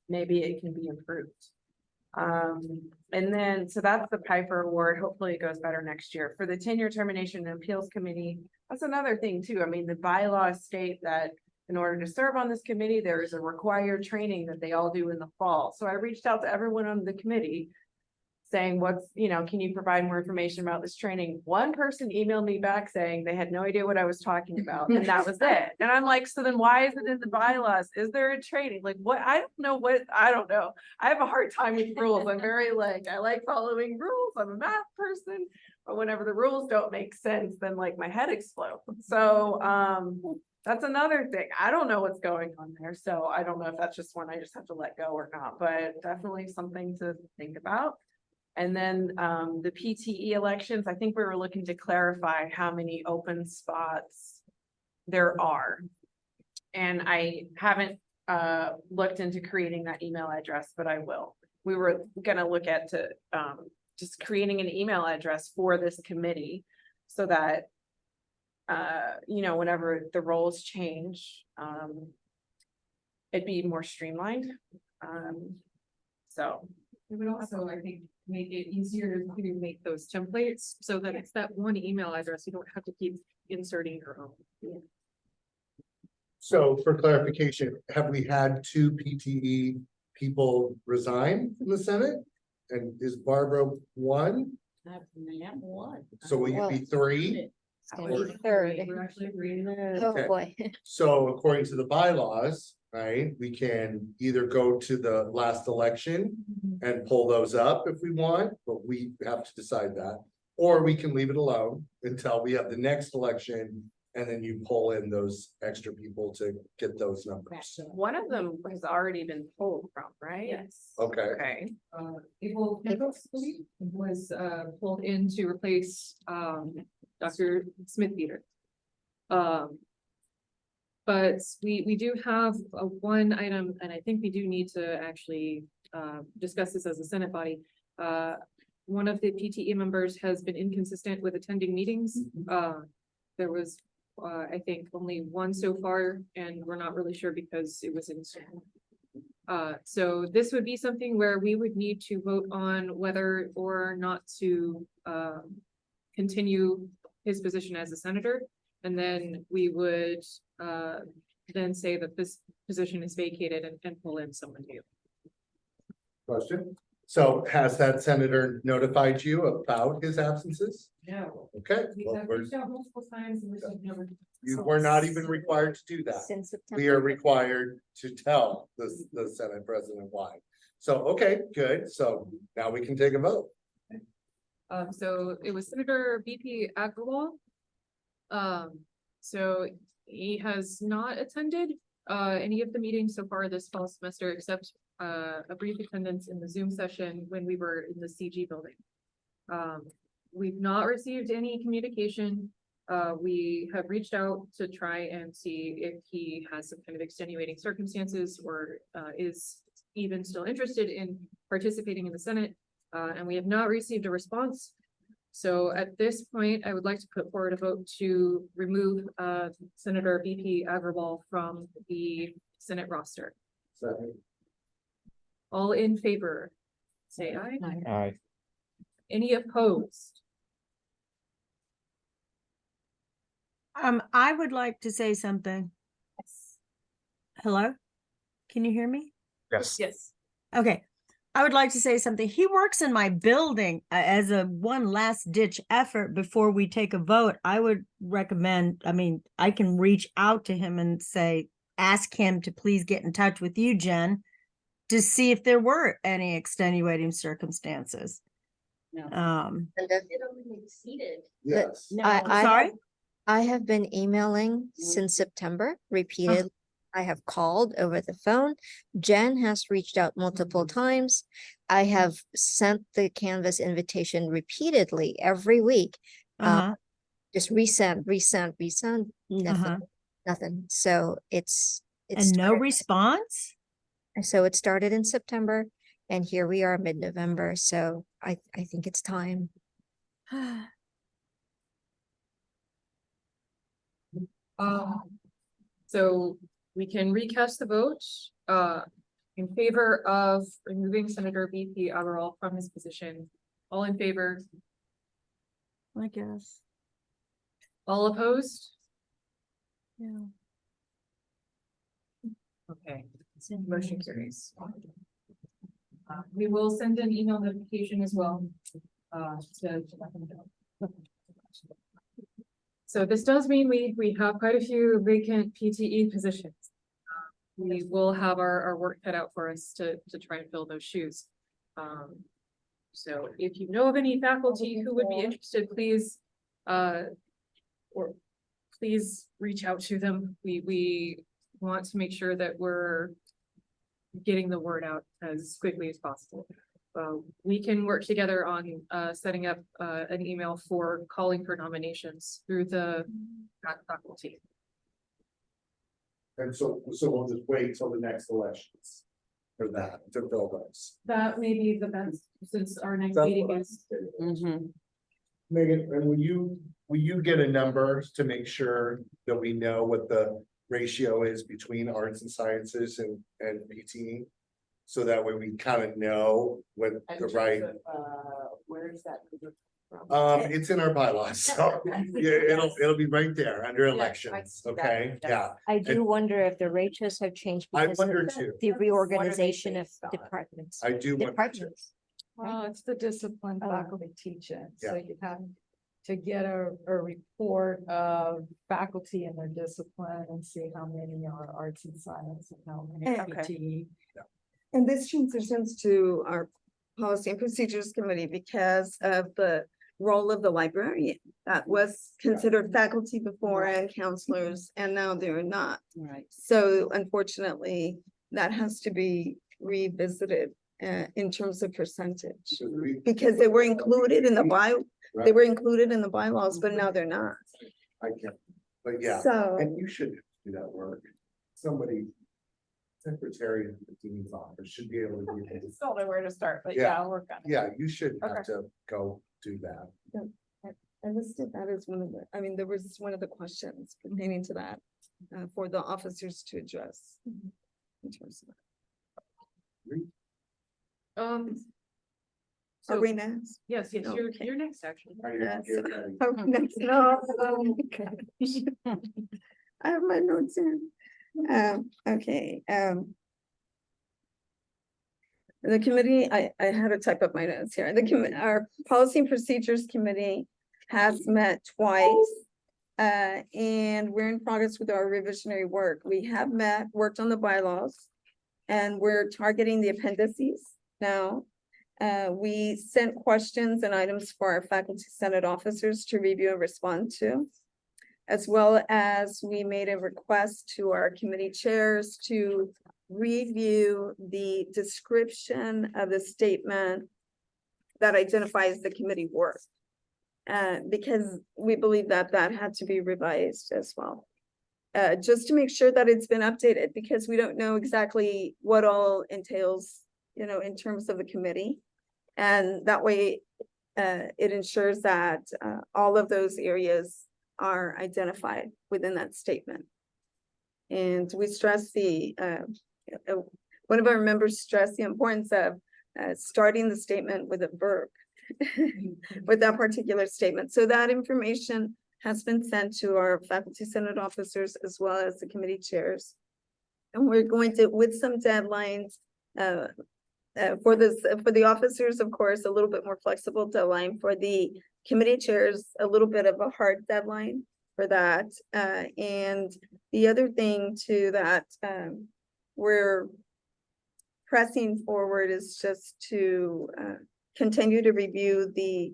maybe it can be improved. And then so that's the Piper Award. Hopefully it goes better next year. For the tenure termination and appeals committee, that's another thing too. I mean, the bylaws state that in order to serve on this committee, there is a required training that they all do in the fall. So I reached out to everyone on the committee saying, can you provide more information about this training? One person emailed me back saying they had no idea what I was talking about, and that was it. And I'm like, so then why is it in the bylaws? Is there a training? Like what? I don't know. I have a hard time with rules. I'm very I like following rules. I'm a math person, But whenever the rules don't make sense, then like my head explodes. So, that's another thing. I don't know what's going on there. So I don't know if that's just one I just have to let go or not, but definitely something to think about. And then, the PTE elections, I think we were looking to clarify how many open spots there are. And I haven't, looked into creating that email address, but I will. We were gonna look at just creating an email address for this committee so that, whenever the roles change, it'd be more streamlined. So. It would also, I think, make it easier to make those templates so that it's that one email address. You don't have to keep inserting your own. So for clarification, have we had 2 PTE people resign from the Senate? And is Barbara one? So will you be 3? It's gonna be third. We're actually agreeing. Oh, Okay. boy. So according to the bylaws, right, we can either go to the last election and pull those up if we want, but we have to decide that. Or we can leave it alone until we have the next election, and then you pull in those extra people to get those numbers. One of them has already been pulled from, right? Yes. Okay, Okay. April was pulled in to replace Dr. Smith-Peter. But we do have one item, and I think we do need to actually discuss this as a Senate body. One of the PTE members has been inconsistent with attending meetings. There was I think only one so far, and we're not really sure because it was in school. So this would be something where we would need to vote on whether or not to continue his position as a senator. And then we would then say that this position is vacated and pull in someone new. question. So has that senator notified you about his absences? No. Okay. We well, have we're- reached out multiple times and we've never. You were not even required to do that. Since September. We are required to tell the Senate President why. So, okay, good. So now we can take a vote. So it was Senator BP Agrawal. So he has not attended any of the meetings so far this fall semester, except a brief attendance in the Zoom session when we were in the CG building. We've not received any communication. We have reached out to try and see if he has some kind of extenuating circumstances or is even still interested in participating in the Senate. And we have not received a response. So at this point, I would like to put forward a vote to remove Senator BP Agrawal from the Senate roster. Second. All in favor, say aye. Aye. Any opposed? I would like to say something. Hello? Can you hear me? Yes. Yes. Okay. I would like to say something. He works in my building as a one last ditch effort before we take a vote. I would recommend, I can reach out to him and say, ask him to please get in touch with you, Jen, to see if there were any extenuating circumstances. Yes. Sorry? I have been emailing since September repeatedly. I have called over the phone. Jen has reached out multiple times. I have sent the Canvas invitation repeatedly every week. Just resend, nothing, nothing. So it's And no response? So it started in September and here we are mid-November. So I think it's time. So we can recast the vote in favor of removing Senator BP Agrawal from his position. All in favor? I guess. All opposed? Yeah. Okay, motion carries. We will send an email notification as well. To let them know. So this does mean we have quite a few vacant PTE positions. We will have our work cut out for us to try and fill those shoes. So if you know of any faculty who would be interested, please, or please reach out to them. We want to make sure that we're getting the word out as quickly as possible. We can work together on setting up an email for calling for nominations through the faculty. And so we'll just wait till the next elections for that, to fill those. That may be the best, since our next That's meeting what I is. Megan, and will you get a number to make sure that we know what the ratio is between arts and sciences and PTE? So that way we kind of know what the right, Where is that? it's in our bylaws, so yeah, it'll be right there under elections, see that, okay? yes. Yeah, I do wonder if the ratios have changed I because of wonder too. the reorganization of based on? departments. I do wonder too. Departments. Well, it's the discipline Oh. faculty teaching, so Yeah. you have to get a report of faculty and their discipline and see how many are arts and science and how many are Okay. PTE. And this transitions to our policy and procedures committee because of the role of the librarian. That was considered faculty before and counselors, and now they're not. Right. So unfortunately, that has to be revisited in terms of percentage. Because they were included in the they were included in the bylaws, but now they're not. I can't, but yeah, So, and you should do that work. Somebody, secretary of the dean's office should be able to do I this. just don't know where to start, but Yeah. yeah, I'll work on it. Yeah, you should have Okay. to go do that. I listed that as one of the, I mean, there was one of the questions pertaining to that for the officers to address. In terms of So, Are we next? yes, Okay. you're next, actually. Are you- Yes. you're ready. Are we next? No. Oh my gosh. I have my notes in. Okay, the committee, I had to type up my notes here. Our Policy and Procedures Committee has met twice. And we're in progress with our revisionary work. We have worked on the bylaws. And we're targeting the appendices now. We sent questions and items for our faculty senate officers to review and respond to. As well as we made a request to our committee chairs to review the description of the statement that identifies the committee work. Because we believe that that had to be revised as well. Just to make sure that it's been updated, because we don't know exactly what all entails, in terms of the committee. And that way, it ensures that all of those areas are identified within that statement. And we stress one of our members stressed the importance of starting the statement with a verb with that particular statement. So that information has been sent to our faculty senate officers as well as the committee chairs. And we're going to, with some deadlines, for the officers, of course, a little bit more flexible deadline. For the committee chairs, a little bit of a hard deadline for that. And the other thing too that we're pressing forward is just to continue to review the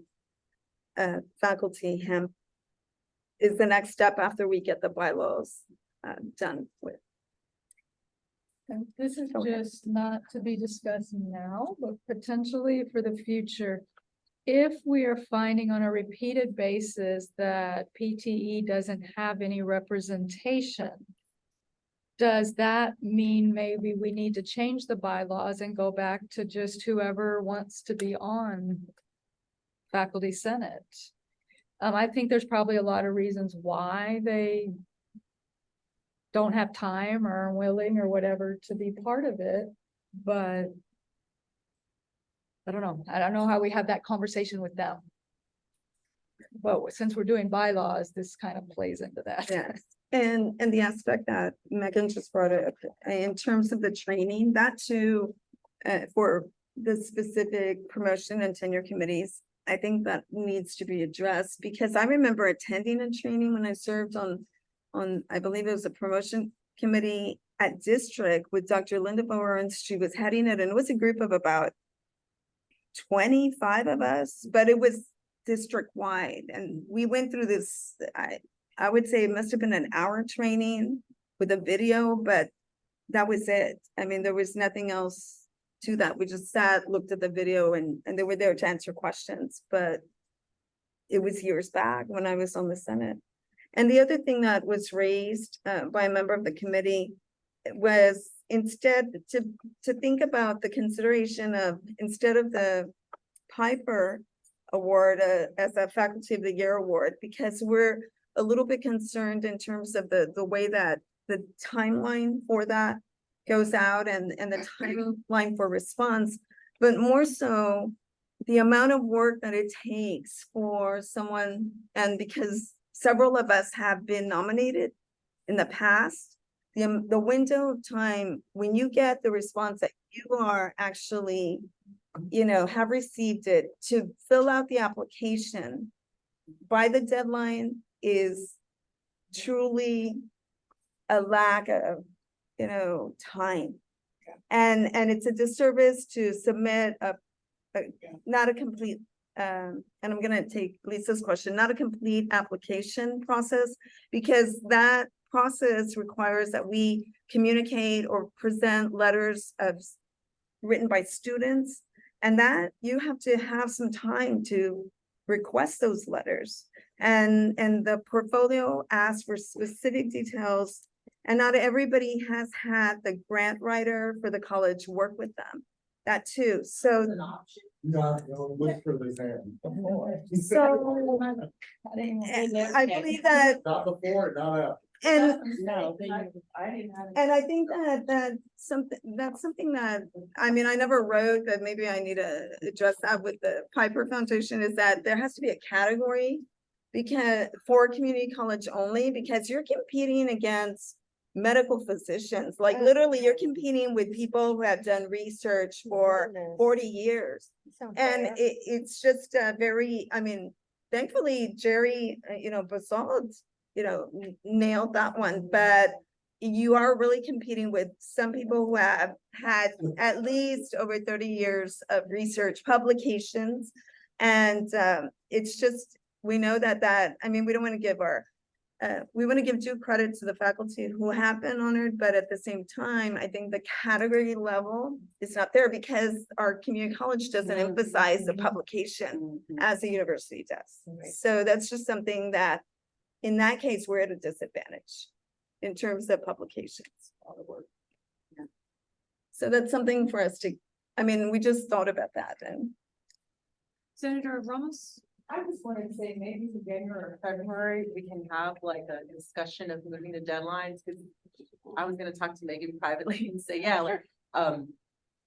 faculty hemp is the next step after we get the bylaws done with. And this is Okay. just not to be discussing now, but potentially for the future. If we are finding on a repeated basis that PTE doesn't have any representation, does that mean maybe we need to change the bylaws and go back to just whoever wants to be on faculty senate? I think there's probably a lot of reasons why they don't have time or are willing or whatever to be part of it, but I don't know. I don't know how we have that conversation with them. But since we're doing bylaws, this kind of plays into that. Yes, and the aspect that Megan just brought up, in terms of the training, that too, for the specific promotion and tenure committees, I think that needs to be addressed, because I remember attending a training when I served on, I believe it was a promotion committee at district with Dr. Linda Bower, and she was heading it, and it was a group of about 25 of us, but it was district-wide, and we went through this, I would say it must have been an hour training with a video, but that was it. I mean, there was nothing else to that. We just sat, looked at the video, and they were there to answer questions, but it was years back when I was on the Senate. And the other thing that was raised by a member of the committee was instead to think about the consideration of, instead of the Piper Award as a Faculty of the Year award, because we're a little bit concerned in terms of the way that the timeline for that goes out and the timeline for response, but more so the amount of work that it takes for someone, and because several of us have been nominated in the past, the window of time when you get the response that you are actually, you know, have received it, to fill out the application by the deadline is truly a lack of, you know, time. And it's a disservice to submit not a complete, and I'm gonna take Lisa's question, not a complete application process, because that process requires that we communicate or present letters written by students, and that you have to have some time to request those letters. And the portfolio asks for specific details, and not everybody has had the grant writer for the college work with them. That too, so. No, look for the exam. So I believe that, Not before, not after. and No, and I think that's something that, I mean, I never wrote, but maybe I need to address that with the Piper Foundation, is that there has to be a category because for community college only, because you're competing against medical physicians, like literally you're competing with people who have done research for 40 years. And it's just very, I mean, thankfully Jerry, Basalt, nailed that one, but you are really competing with some people who have had at least over 30 years of research publications. And it's just, we know that, I mean, we don't want to give we want to give due credit to the faculty who have been honored, but at the same time, I think the category level is not there because our community college doesn't emphasize the publication as the university does. So that's just something that, in that case, we're at a disadvantage in terms of publications. So that's something for us to, I mean, we just thought about that. And Senator Ramos? I just wanted to say maybe in January or February, we can have like a discussion of moving the deadlines, because I was gonna talk to Megan privately and say, yeah, like,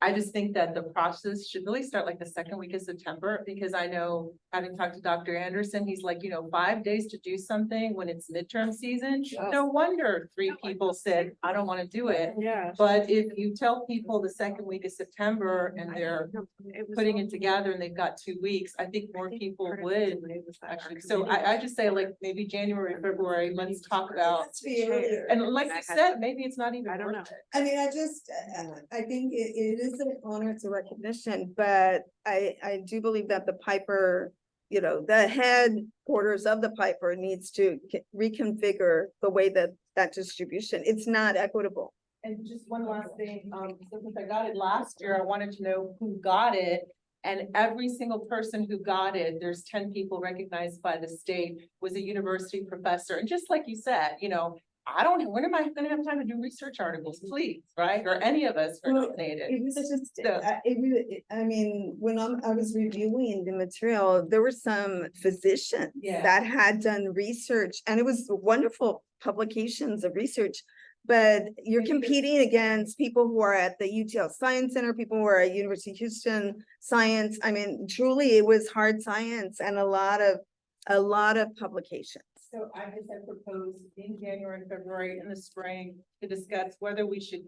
I just think that the process should really start like the second week of September, because I know, having talked to Dr. Anderson, he's like, 5 days to do something when it's midterm season. No wonder 3 people said, I don't want to do it. Yeah. But if you tell people the second week of September and they're putting it together and they've got 2 weeks, I think more people would actually. So I just say like maybe January, February, let's talk about. And like you said, maybe it's not even. I don't know. I mean, I think it is an honor, it's a recognition, but I do believe that the Piper, the headquarters of the Piper needs to reconfigure the way that distribution, it's not equitable. And just one last thing, since I got it last year, I wanted to know who got it. And every single person who got it, there's 10 people recognized by the state, was a university professor. And just like you said, when am I gonna have time to do research articles, please, right? Or any of us are nominated. It was just, I mean, when I was reviewing the material, there were some physicians that had done research, and it was wonderful publications of research. But you're competing against people who are at the UTL Science Center, people who are at University of Houston Science. I mean, truly, it was hard science and a lot of publications. So I just had proposed in January and February in the spring to discuss whether we should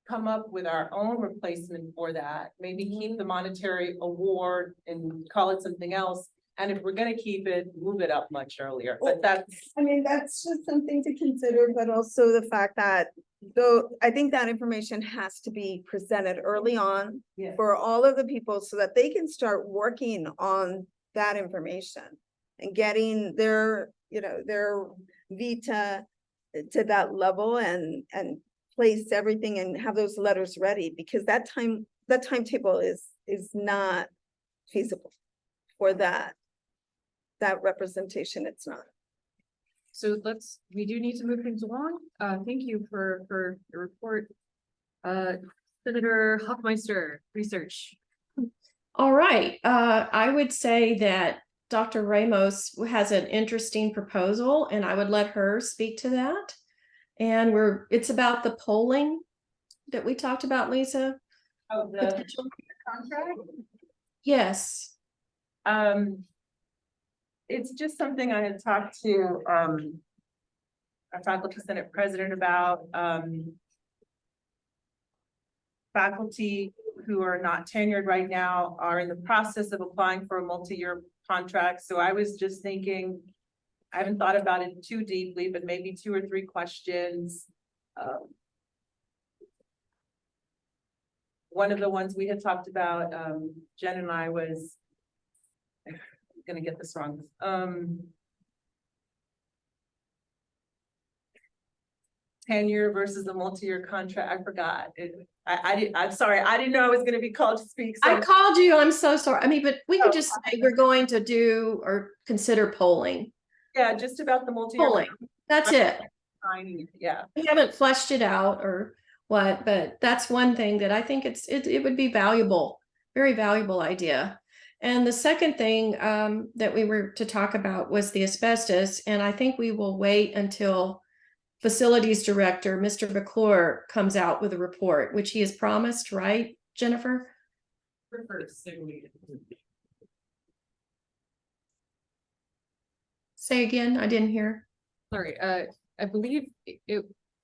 come up with our own replacement for that, maybe keep the monetary award and call it something else, And if we're gonna keep it, move it up much earlier, but that's. I mean, that's just something to consider, but also the fact that though, I think that information has to be presented early on Yeah. for all of the people so that they can start working on that information and getting their, you know, their vita to that level and place everything and have those letters ready, because that timetable is not feasible for that representation. It's not. So we do need to move things along. Thank you for the report. Senator Hoffmeister, research. All right, I would say that Dr. Ramos has an interesting proposal and I would let her speak to that. And it's about the polling that we talked about, Lisa. Oh, the contract? Yes. It's just something I had talked to, our faculty senate president about, faculty who are not tenured right now are in the process of applying for a multi-year contract. So I was just thinking, I haven't thought about it too deeply, but maybe 2 or 3 questions. One of the ones we had talked about, Jen and I was, I'm gonna get this wrong. Tenure versus a multi-year contract. I forgot. I'm sorry. I didn't know I was gonna be called to speak. I called you. I'm so sorry. I mean, but we could just say we're going to do or consider polling. Yeah, just about the multi-year. Polling. That's it. Yeah. We haven't fleshed it out or what, but that's one thing that I think it would be valuable, very valuable idea. And the second thing that we were to talk about was the asbestos. And I think we will wait until Facilities Director, Mr. McClure, comes out with a report, which he has promised, right, Jennifer? Say again, I didn't hear. Sorry, I believe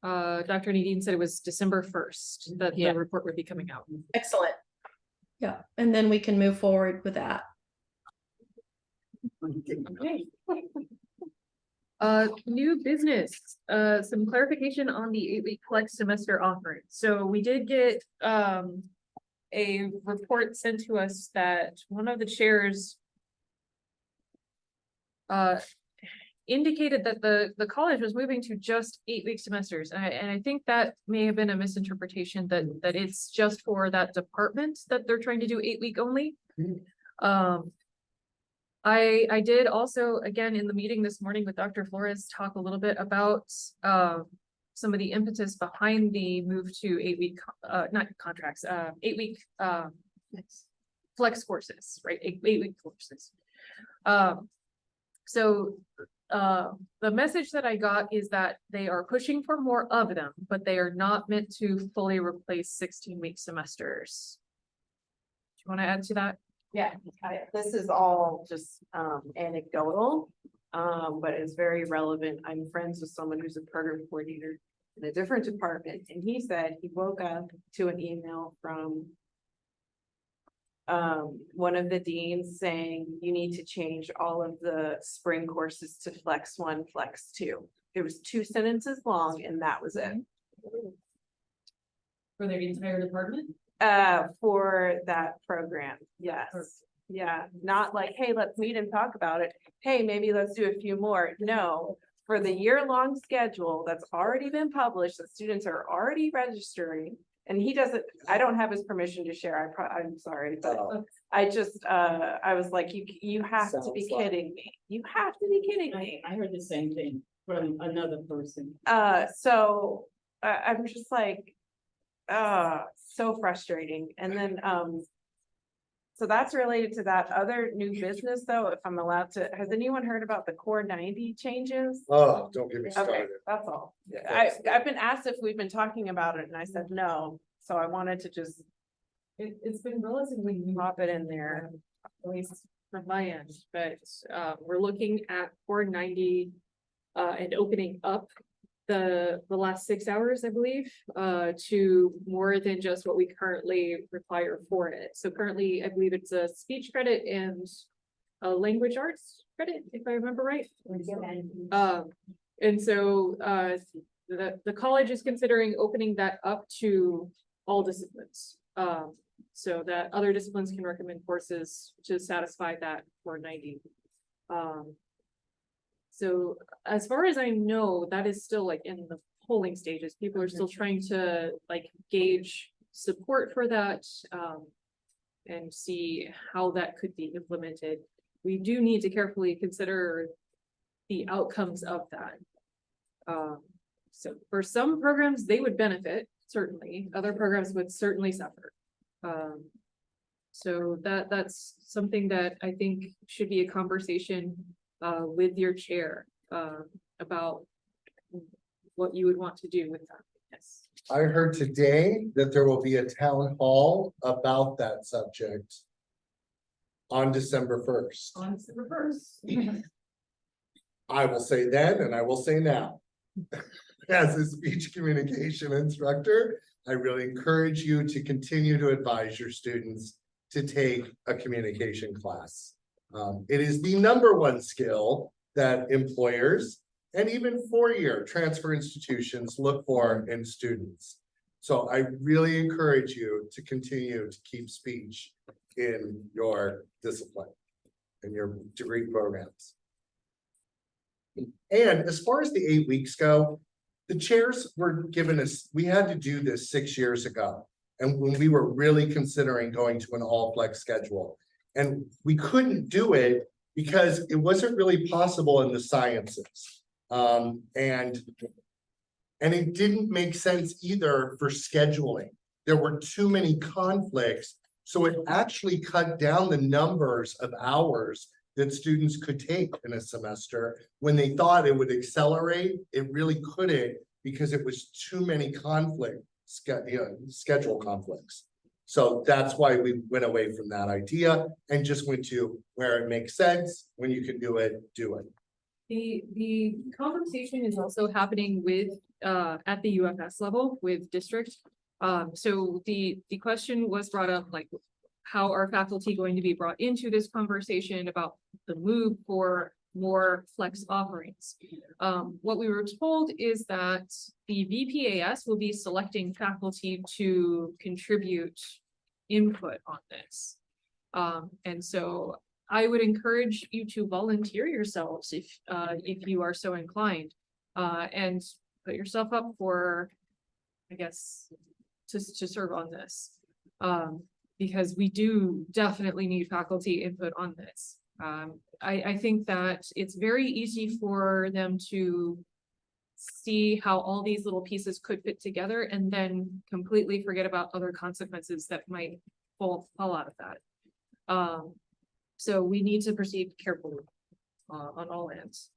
Dr. Nadine said it was December 1st that the report would be coming out. Excellent. Yeah, and then we can move forward with that. Okay. New business, some clarification on the 8-week flex semester offering. So we did get a report sent to us that one of the chairs indicated that the college was moving to just 8-week semesters. And I think that may have been a misinterpretation that it's just for that department that they're trying to do 8-week only. I did also, again, in the meeting this morning with Dr. Flores, talk a little bit about some of the impetus behind the move to 8-week, not contracts, 8-week flex courses, right? 8-week courses. So the message that I got is that they are pushing for more of them, but they are not meant to fully replace 16-week semesters. Do you want to add to that? Yeah, this is all just anecdotal, but it's very relevant. I'm friends with someone who's a program coordinator in a different department, and he said he woke up to an email from one of the deans saying you need to change all of the spring courses to Flex 1, Flex 2. It was 2 sentences long, and that was it. For their entire department? For that program, yes. Yeah, not like, hey, let's meet and talk about it. Hey, maybe let's do a few more. No, for the year-long schedule that's already been published, the students are already registering. And he doesn't, I don't have his permission to share. I'm sorry, but I just, I was like, you have to be kidding me. You have to be kidding me. I heard the same thing from another person. So I'm just like, so frustrating. And then, so that's related to that other new business though, if I'm allowed to, has anyone heard about the Core 90 changes? Oh, don't get me Okay, started. that's all. Yeah. I've been asked if we've been talking about it and I said no, so I wanted to just. It's been relatively new, Pop it in there. at least from my end, but we're looking at 490 and opening up the last 6 hours, I believe, to more than just what we currently require for it. So currently, I believe it's a speech credit and a language arts credit, if I remember right. And so, the college is considering opening that up to all disciplines. So that other disciplines can recommend courses to satisfy that 490. So as far as I know, that is still like in the polling stages. People are still trying to like gauge support for that, and see how that could be implemented. We do need to carefully consider the outcomes of that. So for some programs, they would benefit, certainly. Other programs would certainly suffer. So that's something that I think should be a conversation with your chair about what you would want to do with that. Yes. I heard today that there will be a town hall about that subject on December 1st. On December 1st. I will say then, and I will say now. As a speech communication instructor, I really encourage you to continue to advise your students to take a communication class. It is the #1 skill that employers and even four-year transfer institutions look for in students. So I really encourage you to continue to keep speech in your discipline, in your degree programs. And as far as the 8 weeks go, the chairs were given us, we had to do this 6 years ago. And when we were really considering going to an all flex schedule, and we couldn't do it because it wasn't really possible in the sciences. And it didn't make sense either for scheduling. There were too many conflicts. So it actually cut down the numbers of hours that students could take in a semester. When they thought it would accelerate, it really couldn't because it was too many schedule conflicts. So that's why we went away from that idea and just went to where it makes sense. When you can do it, do it. The conversation is also happening with at the UFS level with district. So the question was brought up, like, how are faculty going to be brought into this conversation about the move for more flex offerings? What we were told is that the VPAS will be selecting faculty to contribute input on this. And so I would encourage you to volunteer yourselves if you are so inclined, and put yourself up for, I guess, to serve on this. Because we do definitely need faculty input on this. I think that it's very easy for them to see how all these little pieces could fit together and then completely forget about other consequences that might fall out of that. So we need to proceed carefully on all ends.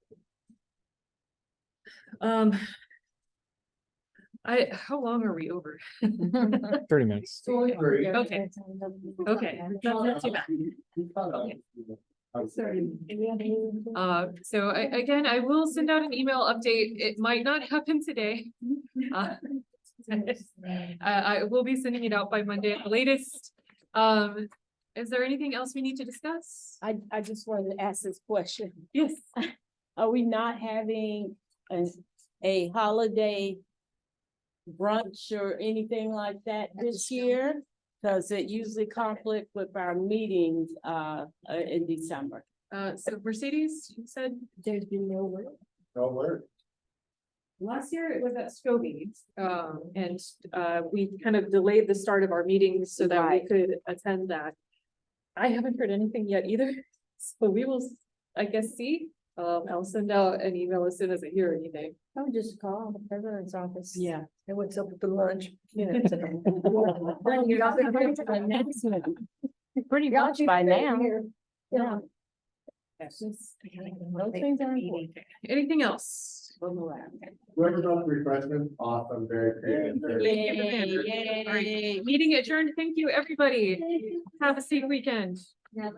How long are we over? 30 minutes. Okay. Okay. Not too bad. Okay. So again, I will send out an email update. It might not happen today. I will be sending it out by Monday at the latest. Is there anything else we need to discuss? I just wanted to ask this question. Yes. Are we not having a holiday brunch or anything like that this year? Because it usually conflict with our meetings in December. So Mercedes, you said there's been no word. No word. Last year it was at Scobie's, and we kind of delayed the start of our meetings so that we could attend that. I haven't heard anything yet either, so we will, I guess, see. I'll send out an email as soon as I hear anything. I would just call the president's office. Yeah. And what's up with the lunch? Pretty much by now. Yeah. Anything else? Whoever's on refreshment, awesome, very creative. All right, meeting adjourned. Thank you, everybody. Have a safe weekend. Yeah.